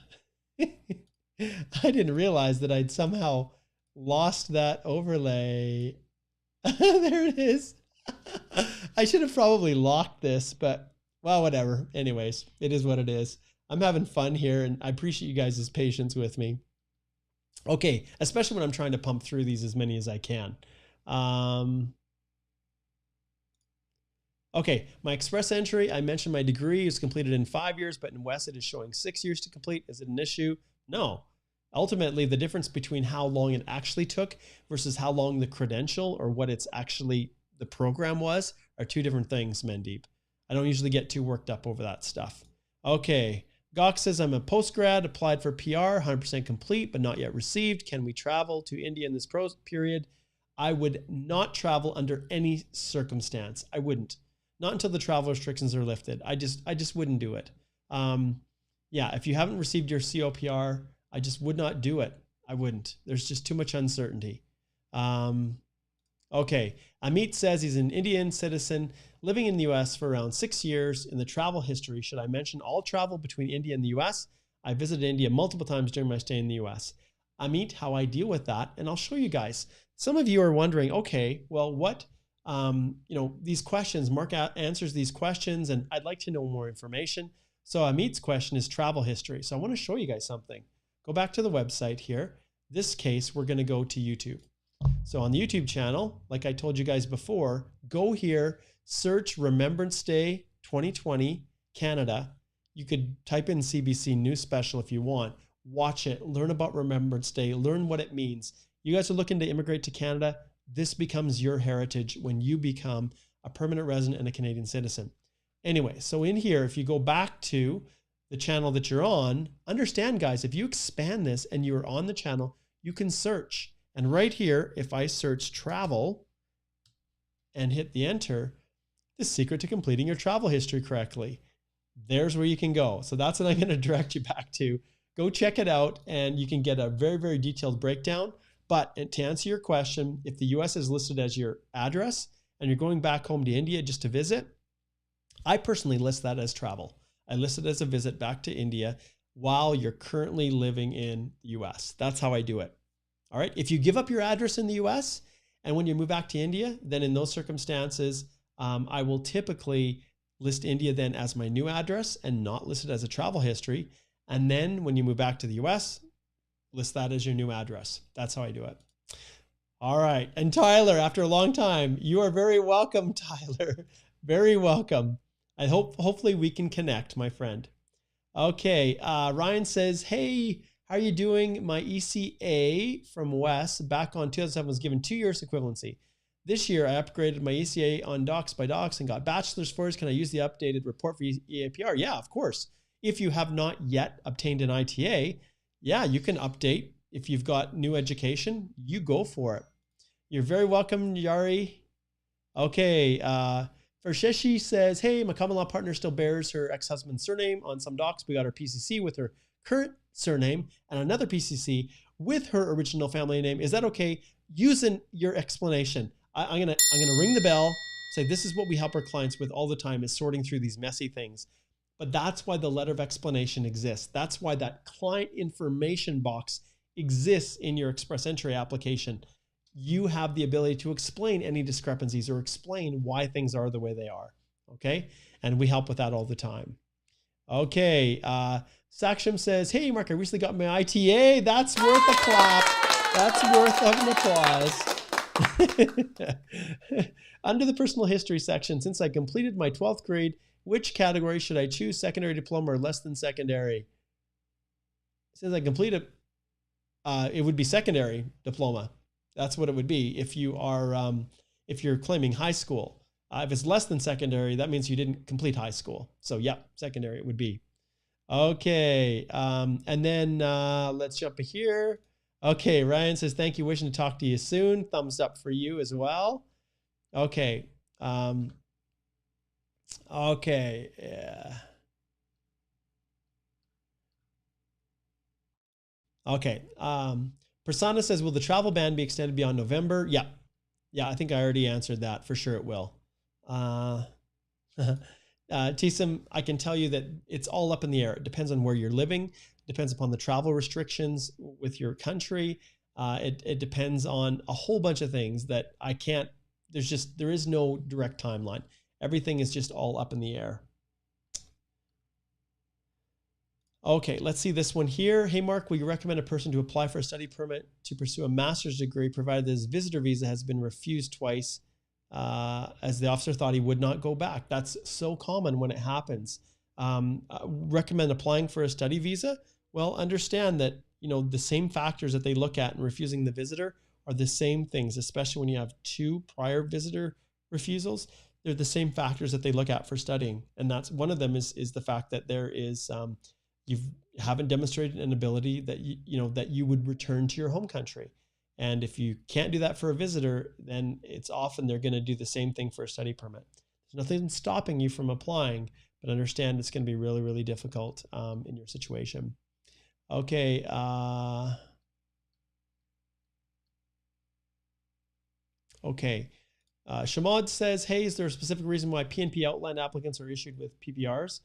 didn't realize that I'd somehow lost that overlay. There it is. I should have probably locked this, but well, whatever. Anyways, it is what it is. I'm having fun here and I appreciate you guys' patience with me. Okay, especially when I'm trying to pump through these as many as I can. Okay, my express entry, I mentioned my degree is completed in 5 years, but in West it is showing 6 years to complete. Is it an issue? No. Ultimately, the difference between how long it actually took versus how long the credential or what it's actually, the program was, are two different things, Mandeep. I don't usually get too worked up over that stuff. Okay. Gawk says, I'm a postgrad, applied for PR, 100% complete, but not yet received. Can we travel to India in this period? I would not travel under any circumstance. I wouldn't. Not until the travel restrictions are lifted. I just wouldn't do it. Yeah, if you haven't received your COPR, I just would not do it. I wouldn't. There's just too much uncertainty. Okay. Amit says he's an Indian citizen living in the US for around 6 years. In the travel history, should I mention all travel between India and the US? I visited India multiple times during my stay in the US. Amit, how I deal with that, and I'll show you guys. Some of you are wondering, okay, well, what, these questions, Mark answers these questions, and I'd like to know more information. So Amit's question is travel history. So I want to show you guys something. Go back to the website here. This case, we're going to go to YouTube. So on the YouTube channel, like I told you guys before, go here, search Remembrance Day 2020 Canada. You could type in CBC News Special if you want. Watch it, learn about Remembrance Day, learn what it means. You guys are looking to immigrate to Canada. This becomes your heritage when you become a permanent resident and a Canadian citizen. Anyway, so in here, if you go back to the channel that you're on, understand guys, if you expand this and you're on the channel, you can search. And right here, if I search travel and hit the enter, the secret to completing your travel history correctly, there's where you can go. So that's what I'm going to direct you back to. Go check it out and you can get a very, very detailed breakdown. But to answer your question, if the US is listed as your address and you're going back home to India just to visit, I personally list that as travel. I list it as a visit back to India while you're currently living in the US. That's how I do it. All right. If you give up your address in the US and when you move back to India, then in those circumstances, I will typically list India then as my new address and not list it as a travel history. And then when you move back to the US, list that as your new address. That's how I do it. All right. And Tyler, after a long time, you are very welcome, Tyler. Very welcome. I hopefully we can connect, my friend. Okay. Ryan says, hey, how are you doing? My ECA from Wes back on 2007 was given 2 years equivalency. This year, I upgraded my ECA on Docs by Docs and got bachelor's scores. Can I use the updated report for EAPR? Yeah, of course. If you have not yet obtained an ITA, yeah, you can update. If you've got new education, you go for it. You're very welcome, Yari. Okay. Fersheshi says, hey, my common law partner still bears her ex-husband's surname on some docs. We got her PCC with her current surname and another PCC with her original family name. Is that okay? Using your explanation. I'm gonna ring the bell, say this is what we help our clients with all the time, is sorting through these messy things. But that's why the letter of explanation exists. That's why that client information box exists in your Express Entry application. You have the ability to explain any discrepancies or explain why things are the way they are. Okay. And we help with that all the time. Okay. Saksham says, hey, Mark, I recently got my ITA. That's worth a clap. That's worth an applause. Under the personal history section, since I completed my 12th grade, which category should I choose? Secondary diploma or less than secondary? Since I completed, it would be secondary diploma. That's what it would be if you are, if you're claiming high school. If it's less than secondary, that means you didn't complete high school. So yeah, secondary it would be. Okay, and then let's jump here. Okay, Ryan says, thank you, wishing to talk to you soon. Thumbs up for you as well. Okay. Okay. Yeah. Okay. Prasanna says, will the travel ban be extended beyond November? Yeah. Yeah, I think I already answered that. For sure it will. Tisam, I can tell you that it's all up in the air. It depends on where you're living. Depends upon the travel restrictions with your country. It depends on a whole bunch of things that I can't, there is no direct timeline. Everything is just all up in the air. Okay, let's see this one here. Hey, Mark, will you recommend a person to apply for a study permit to pursue a master's degree provided his visitor visa has been refused twice as the officer thought he would not go back? That's so common when it happens. Recommend applying for a study visa? Well, understand that, the same factors that they look at in refusing the visitor are the same things, especially when you have 2 prior visitor refusals. they're the same factors that they look at for studying. And that's one of them is the fact that there is, you haven't demonstrated an ability that that you would return to your home country. And if you can't do that for a visitor, then it's often they're going to do the same thing for a study permit. There's nothing stopping you from applying, but understand it's going to be really, really difficult in your situation. Okay. Okay. Shamad says, hey, is there a specific reason why PNP outland applicants are issued with PPRs?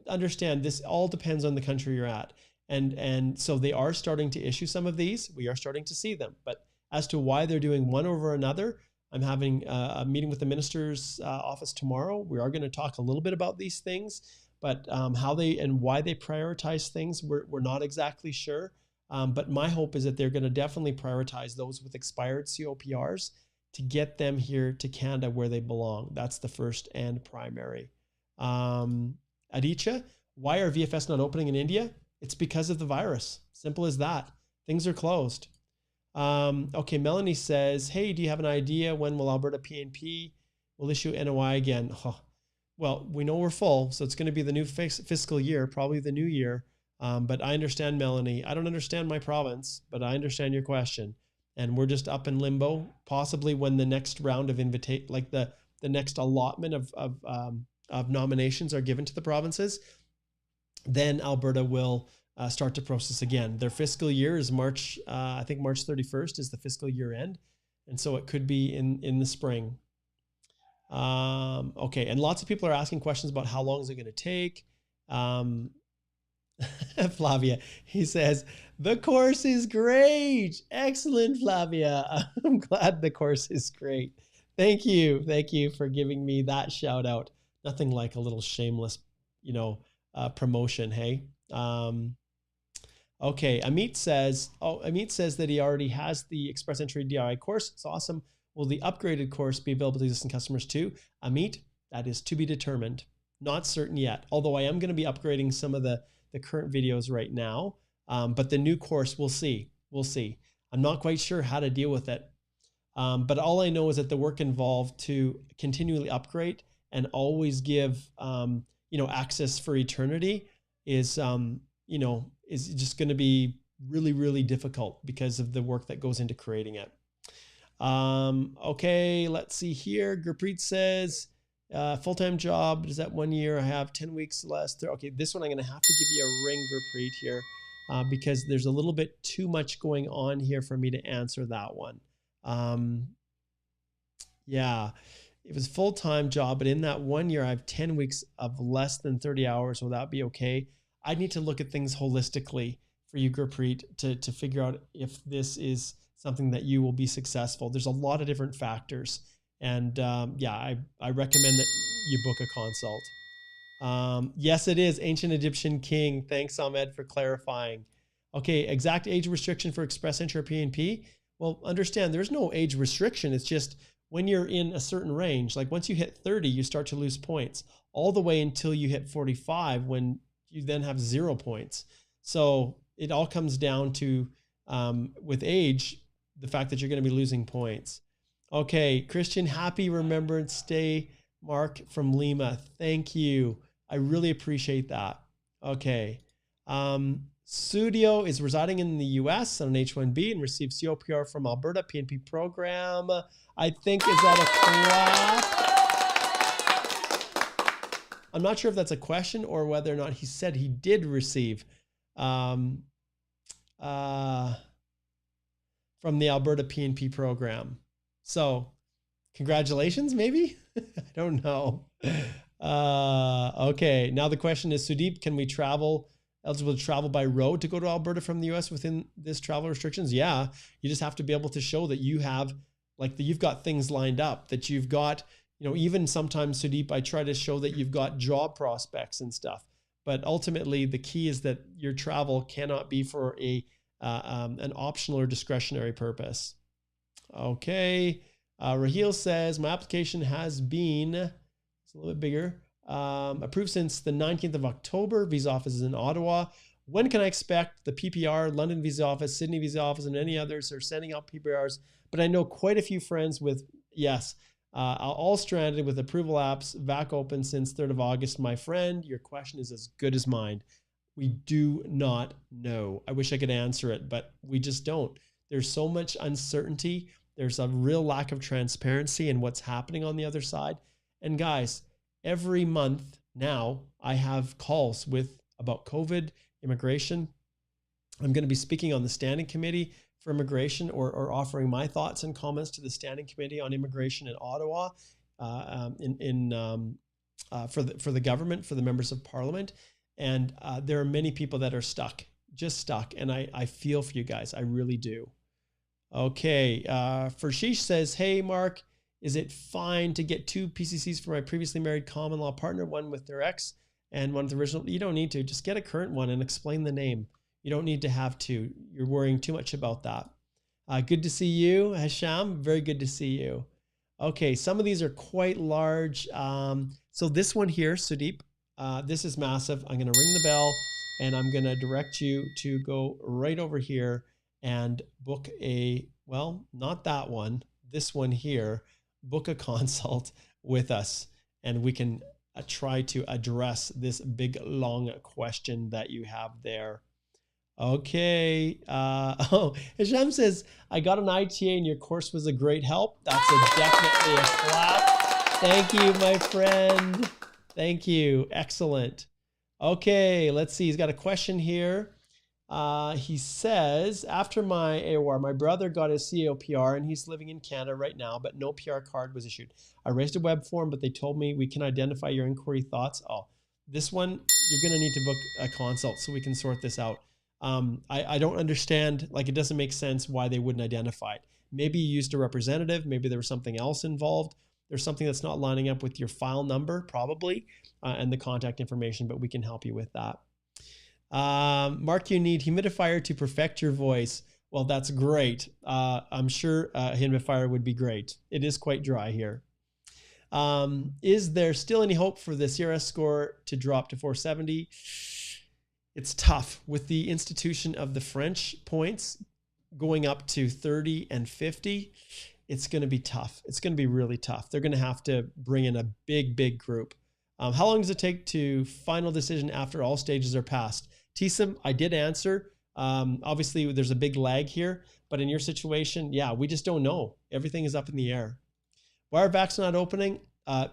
Understand, this all depends on the country you're at. And so they are starting to issue some of these. We are starting to see them. But as to why they're doing one over another, I'm having a meeting with the minister's office tomorrow. We are going to talk a little bit about these things, but how they and why they prioritize things, we're not exactly sure. But my hope is that they're going to definitely prioritize those with expired COPRs to get them here to Canada where they belong. That's the first and primary. Aditya, why are VFS not opening in India? It's because of the virus. Simple as that. Things are closed. Okay, Melanie says, hey, do you have an idea when will Alberta PNP will issue NOI again? Oh, well, we know we're full, so it's going to be the new fiscal year, probably the new year. But I understand, Melanie. I don't understand my province, but I understand your question. And we're just up in limbo, possibly when the next round of like the next allotment of nominations are given to the provinces, then Alberta will start to process again. Their fiscal year is March, I think March 31st is the fiscal year end. And so it could be in the spring. Okay, and lots of people are asking questions about how long is it going to take. Flavia, he says, the course is great. Excellent, Flavia. I'm glad the course is great. Thank you. Thank you for giving me that shout out. Nothing like a little shameless, promotion. Hey. Okay. Amit says that he already has the Express Entry DIY course. It's awesome. Will the upgraded course be available to existing customers too? Amit, that is to be determined. Not certain yet. Although I am going to be upgrading some of the current videos right now. But the new course, we'll see. We'll see. I'm not quite sure how to deal with it. But all I know is that the work involved to continually upgrade and always give, access for eternity is just going to be really, really difficult because of the work that goes into creating it. Okay, let's see here. Gurpreet says, full-time job, is that 1 year? I have 10 weeks less. Okay, this one I'm going to have to give you a ring, Gurpreet, here because there's a little bit too much going on here for me to answer that one. Yeah, it was a full-time job, but in that 1 year, I have 10 weeks of less than 30 hours. Will that be okay? I need to look at things holistically for you, Gurpreet, to figure out if this is something that you will be successful. There's a lot of different factors. And I recommend that you book a consult. Yes, it is Ancient Egyptian King. Thanks, Ahmed, for clarifying. Okay, exact age restriction for Express Entry or PNP. Well, understand there's no age restriction. It's just when you're in a certain range, like once you hit 30, you start to lose points all the way until you hit 45 when you then have 0 points. So it all comes down to, with age, the fact that you're going to be losing points. Okay, Christian, happy Remembrance Day, Mark from Lima. Thank you. I really appreciate that. Okay. Studio is residing in the US on an H-1B and receives COPR from Alberta PNP program. I think, is that a clap? I'm not sure if that's a question or whether or not he said he did receive from the Alberta PNP program. So congratulations, maybe? I don't know. Okay, now the question is, Sudeep, can we eligible to travel by road to go to Alberta from the US within this travel restrictions? Yeah, you just have to be able to show that you have, you've got things lined up, that you've got, even sometimes, Sudeep, I try to show that you've got job prospects and stuff. But ultimately, the key is that your travel cannot be for an optional or discretionary purpose. Okay. Raheel says, my application has been, it's a little bit bigger, approved since the 19th of October. Visa office is in Ottawa. When can I expect the PPR, London visa office, Sydney visa office, and any others are sending out PPRs? But I know quite a few friends with, yes, All stranded with approval apps back open since 3rd of August. My friend, your question is as good as mine. We do not know. I wish I could answer it, but we just don't. There's so much uncertainty. There's a real lack of transparency in what's happening on the other side. And guys, every month now I have calls about COVID, immigration. I'm going to be speaking on the Standing Committee for Immigration, or offering my thoughts and comments to the Standing Committee on Immigration in Ottawa for the government, for the members of Parliament. And there are many people that are just stuck. And I feel for you guys. I really do. Okay. Sheesh says, hey, Mark, is it fine to get 2 PCCs for my previously married common law partner, one with their ex and one with the original? You don't need to. Just get a current one and explain the name. You don't need to have 2. You're worrying too much about that. Good to see you, Hasham. Very good to see you. Okay, some of these are quite large. So this one here, Sudeep, this is massive. I'm going to ring the bell and I'm going to direct you to go right over here and book not that one, this one here, book a consult with us, and we can try to address this big, long question that you have there. Okay. Hisham says, I got an ITA and your course was a great help. That's definitely a clap. Thank you, my friend. Thank you. Excellent. Okay, let's see. He's got a question here. He says, after my AOR, my brother got his COPR and he's living in Canada right now, but no PR card was issued. I raised a web form, but they told me we can identify your inquiry thoughts. Oh, this one, you're going to need to book a consult so we can sort this out. I don't understand, it doesn't make sense why they wouldn't identify it. Maybe you used a representative, maybe there was something else involved. There's something that's not lining up with your file number, probably, and the contact information, but we can help you with that. Mark, you need humidifier to perfect your voice. Well, that's great. I'm sure humidifier would be great. It is quite dry here. Is there still any hope for the CRS score to drop to 470? It's tough with the institution of the French points going up to 30 and 50. It's going to be tough. It's going to be really tough. They're going to have to bring in a big group. How long does it take to final decision after all stages are passed? TSIM, I did answer. Obviously, there's a big lag here, but in your situation, yeah, we just don't know. Everything is up in the air. Why are VACs not opening?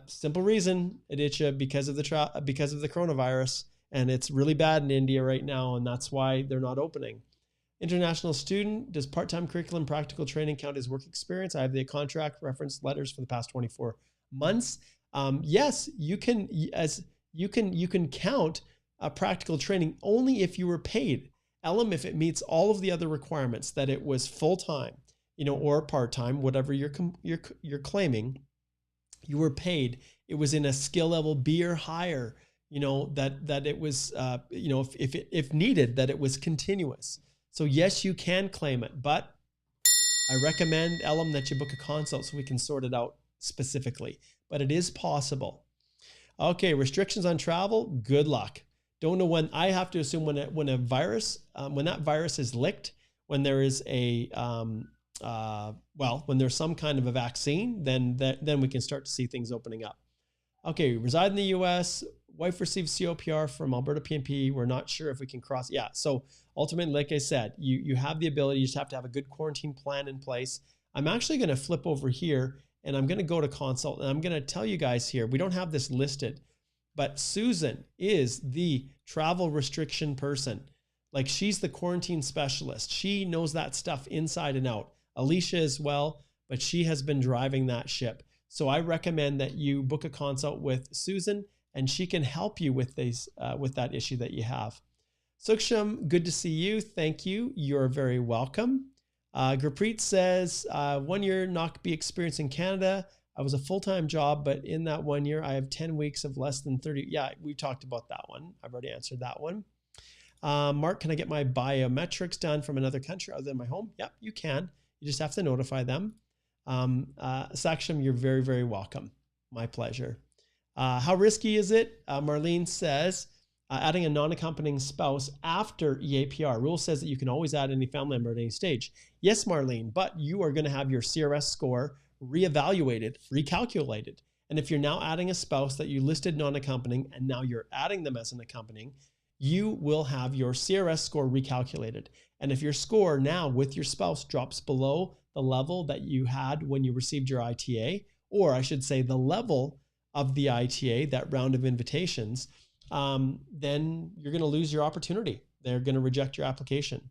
Simple reason, Aditya, because of the coronavirus. And it's really bad in India right now, and that's why they're not opening. International student, does part-time curriculum practical training count as work experience? I have the contract reference letters for the past 24 months. Yes, you can count practical training only if you were paid. Elam, if it meets all of the other requirements, that it was full-time, or part-time, whatever you're claiming, you were paid. It was in a skill level B or higher. That it was, if needed, that it was continuous. So yes, you can claim it, but I recommend, Elam, that you book a consult so we can sort it out specifically, but it is possible. Okay. Restrictions on travel. Good luck. Don't know when. I have to assume when that virus is licked, when there is when there's some kind of a vaccine, then we can start to see things opening up. Okay. Reside in the US. Wife received COPR from Alberta PNP. We're not sure if we can cross. Yeah. So ultimately, like I said, you have the ability. You just have to have a good quarantine plan in place. I'm actually going to flip over here and I'm going to go to consult and I'm going to tell you guys here, we don't have this listed, but Susan is the travel restriction person. She's the quarantine specialist. She knows that stuff inside and out. Alicia as well, but she has been driving that ship. So I recommend that you book a consult with Susan, and she can help you with that issue that you have. Suksham, good to see you. Thank you. You're very welcome. Gurpreet says, 1 year NOCB experience in Canada. I was a full-time job, but in that 1 year, I have 10 weeks of less than 30. Yeah, we talked about that one. I've already answered that one. Mark, can I get my biometrics done from another country other than my home? Yep, you can. You just have to notify them. Saksham, you're very, very welcome. My pleasure. How risky is it? Marlene says, adding a non-accompanying spouse after EAPR. Rule says that you can always add any family member at any stage. Yes, Marlene, but you are going to have your CRS score reevaluated, recalculated. And if you're now adding a spouse that you listed non-accompanying and now you're adding them as an accompanying, you will have your CRS score recalculated. And if your score now with your spouse drops below the level that you had when you received your ITA, or I should say the level of the ITA, that round of invitations, then you're going to lose your opportunity. They're going to reject your application.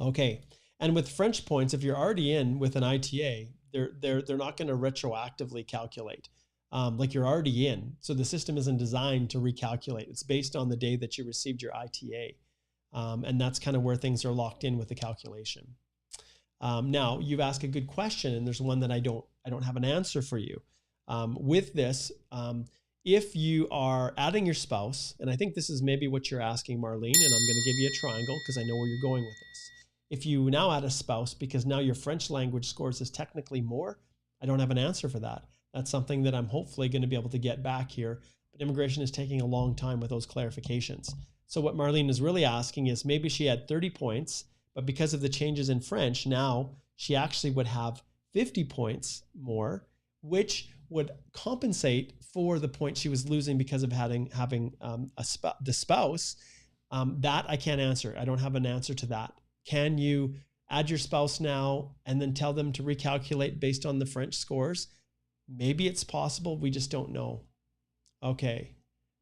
Okay. And with French points, if you're already in with an ITA, they're not going to retroactively calculate. Like you're already in. So the system isn't designed to recalculate. It's based on the day that you received your ITA. And that's kind of where things are locked in with the calculation. Now you've asked a good question, and there's one that I don't have an answer for you. With this, if you are adding your spouse, and I think this is maybe what you're asking, Marlene, and I'm going to give you a triangle because I know where you're going with this. If you now add a spouse because now your French language scores is technically more, I don't have an answer for that. That's something that I'm hopefully going to be able to get back here, but immigration is taking a long time with those clarifications. So what Marlene is really asking is maybe she had 30 points, but because of the changes in French, now she actually would have 50 points more, which would compensate for the point she was losing because of having the spouse. That I can't answer. I don't have an answer to that. Can you add your spouse now and then tell them to recalculate based on the French scores? Maybe it's possible. We just don't know. Okay.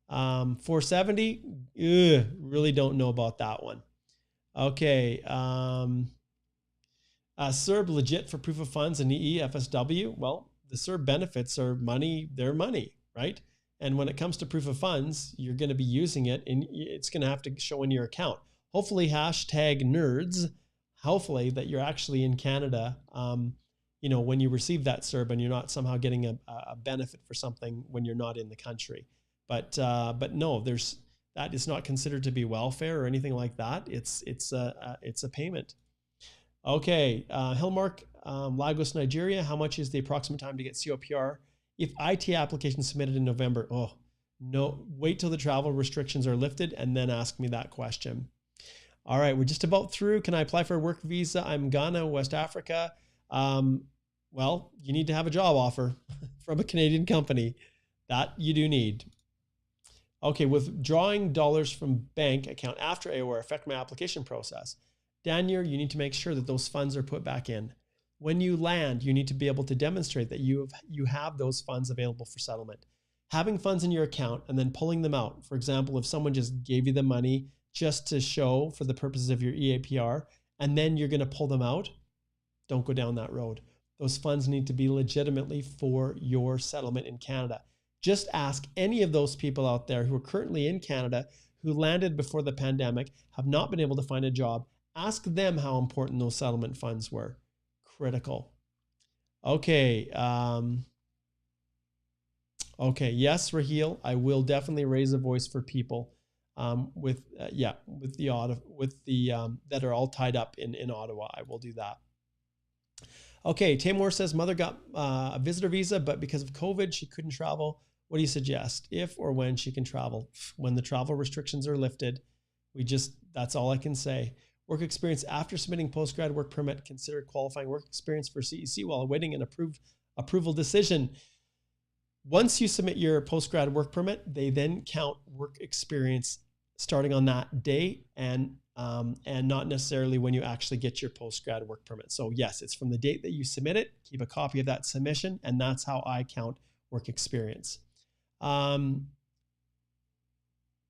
470, really don't know about that one. Okay. CERB legit for proof of funds and EE, FSW. Well, the CERB benefits are money, they're money, right? And when it comes to proof of funds, you're going to be using it and it's going to have to show in your account. Hopefully #nerds, hopefully that you're actually in Canada, when you receive that CERB and you're not somehow getting a benefit for something when you're not in the country. But no, that is not considered to be welfare or anything like that. It's a payment. Okay, Hillmark, Lagos, Nigeria. How much is the approximate time to get COPR if IT application submitted in November? Oh, no, wait till the travel restrictions are lifted and then ask me that question. All right, we're just about through. Can I apply for a work visa? I'm Ghana, West Africa. Well, you need to have a job offer from a Canadian company. That you do need. Okay, withdrawing dollars from bank account after AOR affect my application process. Daniel, you need to make sure that those funds are put back in. When you land, you need to be able to demonstrate that you have those funds available for settlement. Having funds in your account and then pulling them out. For example, if someone just gave you the money just to show for the purposes of your EAPR, and then you're going to pull them out, don't go down that road. Those funds need to be legitimately for your settlement in Canada. Just ask any of those people out there who are currently in Canada, who landed before the pandemic, have not been able to find a job. Ask them how important those settlement funds were. Critical. Okay. Okay. Yes, Raheel, I will definitely raise a voice for people that are all tied up in Ottawa. I will do that. Okay. Tamor says mother got a visitor visa, but because of COVID, she couldn't travel. What do you suggest if or when she can travel? When the travel restrictions are lifted, that's all I can say. Work experience after submitting postgrad work permit, considered qualifying work experience for CEC while awaiting an approval decision. Once you submit your postgrad work permit, they then count work experience starting on that day and not necessarily when you actually get your postgrad work permit. So yes, it's from the date that you submit it. Keep a copy of that submission, and that's how I count work experience.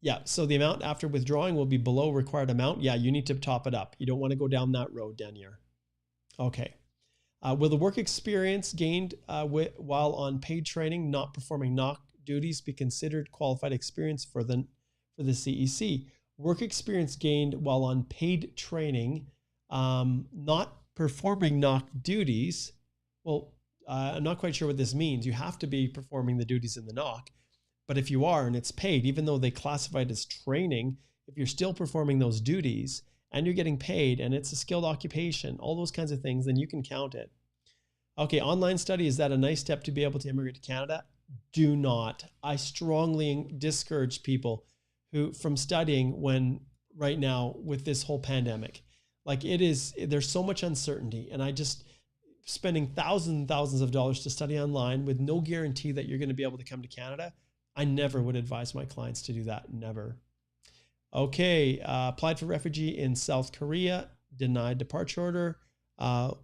Yeah, so the amount after withdrawing will be below required amount. Yeah, you need to top it up. You don't want to go down that road, Denier. Okay. Will the work experience gained while on paid training, not performing knock duties, be considered qualified experience for the CEC? Work experience gained while on paid training, not performing knock duties. Well, I'm not quite sure what this means. You have to be performing the duties in the knock. But if you are and it's paid, even though they classify it as training, if you're still performing those duties and you're getting paid and it's a skilled occupation, all those kinds of things, then you can count it. Okay, online study, is that a nice step to be able to immigrate to Canada? Do not. I strongly discourage people from studying when right now with this whole pandemic. Like there's so much uncertainty, and I just spending thousands and thousands of dollars to study online with no guarantee that you're going to be able to come to Canada. I never would advise my clients to do that. Never. Okay. Applied for refugee in South Korea, denied departure order.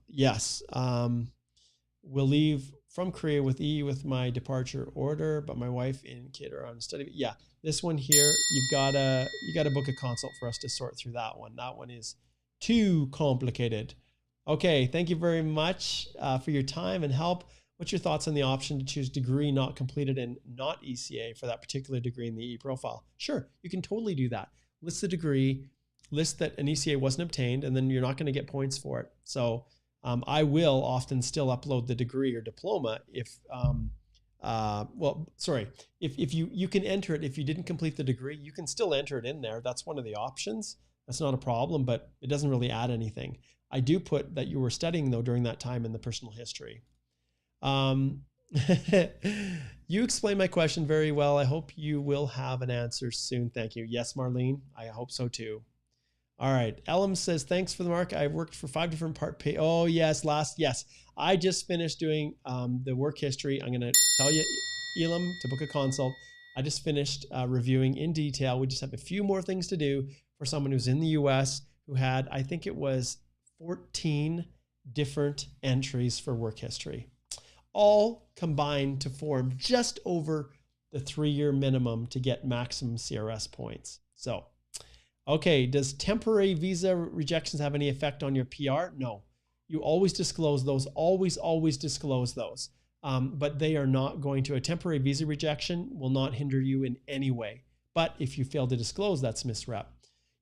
Yes. Will leave from Korea with EU with my departure order, but my wife and kid are on study. Yeah. This one here, you gotta book a consult for us to sort through that one. That one is too complicated. Okay, thank you very much for your time and help. What's your thoughts on the option to choose degree not completed and not ECA for that particular degree in the EE profile? Sure, you can totally do that. List the degree, list that an ECA wasn't obtained, and then you're not going to get points for it. So I will often still upload the degree or diploma if, if you can enter it. If you didn't complete the degree, you can still enter it in there. That's one of the options. That's not a problem, but it doesn't really add anything. I do put that you were studying though during that time in the personal history. You explained my question very well. I hope you will have an answer soon. Thank you. Yes, Marlene, I hope so too. All right. Elam says, thanks for the mark. I've worked for 5 different part pay. Oh yes. Yes. I just finished doing the work history. I'm going to tell you, Elam, to book a consult. I just finished reviewing in detail. We just have a few more things to do for someone who's in the US who had, I think it was 14 different entries for work history, all combined to form just over the 3-year minimum to get maximum CRS points. So, okay, does temporary visa rejections have any effect on your PR? No, you always disclose those, always disclose those. But they are not going to, a temporary visa rejection will not hinder you in any way. But if you fail to disclose, that's misrep.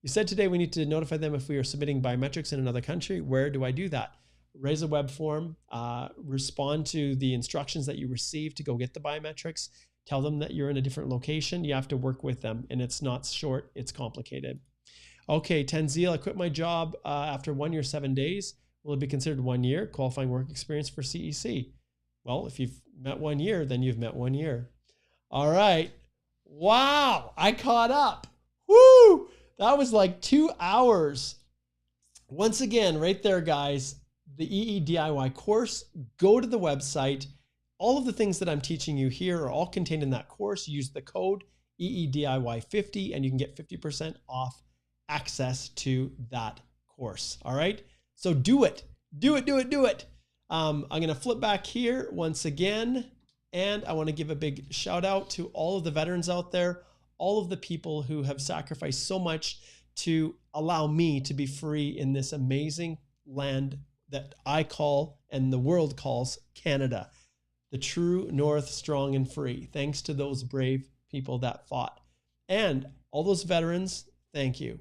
You said today we need to notify them if we are submitting biometrics in another country. Where do I do that? Raise a web form, respond to the instructions that you receive to go get the biometrics, tell them that you're in a different location. You have to work with them, and it's not short, it's complicated. Okay, Tanzil, I quit my job after 1 year, 7 days. Will it be considered 1 year qualifying work experience for CEC? Well, if you've met 1 year, then you've met 1 year. All right. Wow, I caught up. Woo! That was like 2 hours. Once again, right there, guys, the EE DIY course, go to the website. All of the things that I'm teaching you here are all contained in that course. Use the code EEDIY50 and you can get 50% off access to that course. All right. So do it. Do it. I'm going to flip back here once again. And I want to give a big shout out to all of the veterans out there, all of the people who have sacrificed so much to allow me to be free in this amazing land that I call and the world calls Canada, the true North, strong and free. Thanks to those brave people that fought. And all those veterans, thank you.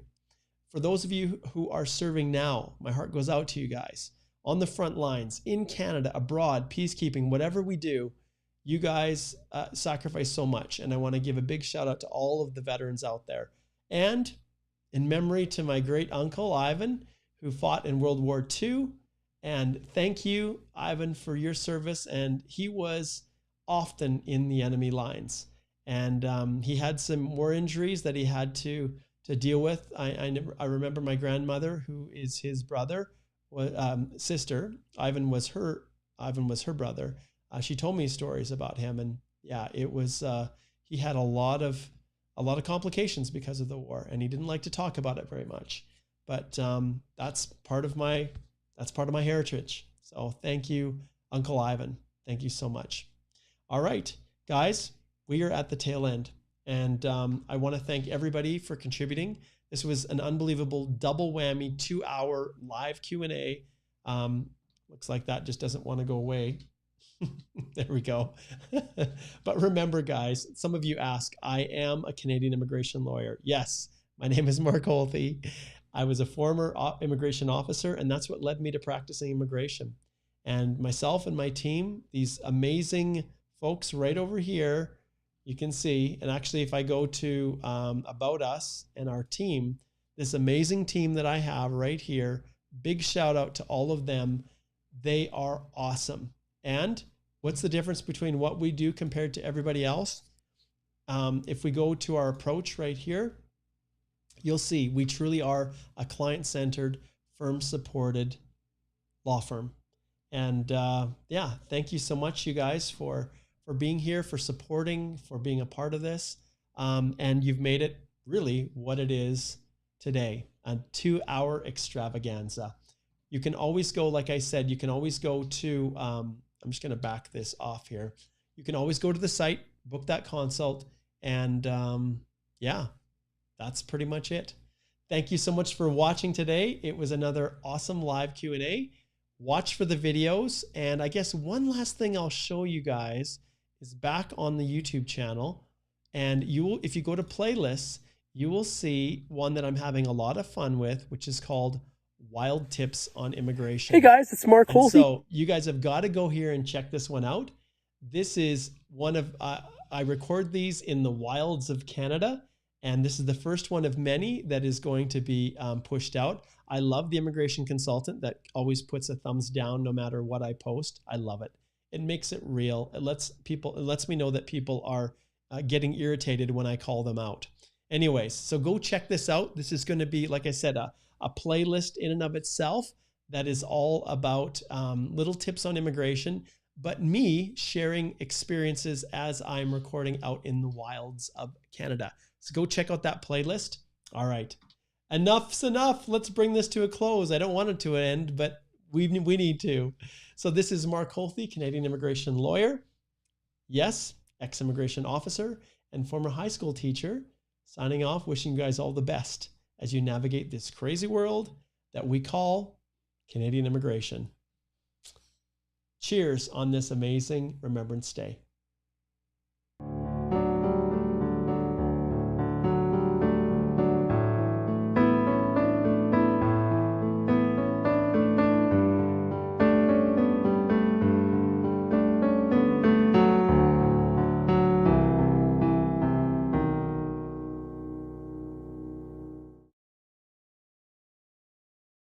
For those of you who are serving now, my heart goes out to you guys on the front lines, in Canada, abroad, peacekeeping, whatever we do. You guys sacrifice so much, and I want to give a big shout out to all of the veterans out there. And in memory to my great uncle, Ivan, who fought in World War II. And thank you, Ivan, for your service. And he was often in the enemy lines. And he had some war injuries that he had to deal with. I remember my grandmother, who is his brother, sister. Ivan was her brother. She told me stories about him, and yeah, it was he had a lot of complications because of the war, and he didn't like to talk about it very much. But that's part of my heritage. So thank you, Uncle Ivan. Thank you so much. All right, guys, we are at the tail end, and I want to thank everybody for contributing. This was an unbelievable double whammy 2-hour live Q&A. Looks like that just doesn't want to go away. There we go. But remember, guys, some of you ask, I am a Canadian immigration lawyer. Yes, my name is Mark Holthe. I was a former immigration officer, and that's what led me to practicing immigration. And myself and my team, these amazing folks right over here, you can see, and actually if I go to About Us and our team, this amazing team that I have right here, big shout out to all of them. They are awesome. And what's the difference between what we do compared to everybody else? If we go to our approach right here, you'll see we truly are a client-centered firm-supported law firm. And yeah, thank you so much, you guys, for being here, for supporting, for being a part of this. And you've made it really what it is today, a 2-hour extravaganza. You can always go, like I said, you can always go to, I'm just going to back this off here. You can always go to the site, book that consult, and yeah, that's pretty much it. Thank you so much for watching today. It was another awesome live Q&A. Watch for the videos. And I guess one last thing I'll show you guys is back on the YouTube channel. And you will, if you go to playlists, you will see one that I'm having a lot of fun with, which is called Wild Tips on Immigration. Hey guys, it's Mark Holthe. So you guys have got to go here and check this one out. This is one of, I record these in the wilds of Canada. And this is the first one of many that is going to be pushed out. I love the immigration consultant that always puts a thumbs down no matter what I post. I love it. It makes it real. It lets me know that people are getting irritated when I call them out. Anyways, so go check this out. This is going to be, like I said, a playlist in and of itself that is all about little tips on immigration, but me sharing experiences as I'm recording out in the wilds of Canada. So go check out that playlist. All right. Enough's enough. Let's bring this to a close. I don't want it to end, but we need to. So this is Mark Holthe, Canadian immigration lawyer. Yes, ex-immigration officer and former high school teacher, signing off, wishing you guys all the best as you navigate this crazy world that we call Canadian immigration. Cheers on this amazing Remembrance Day.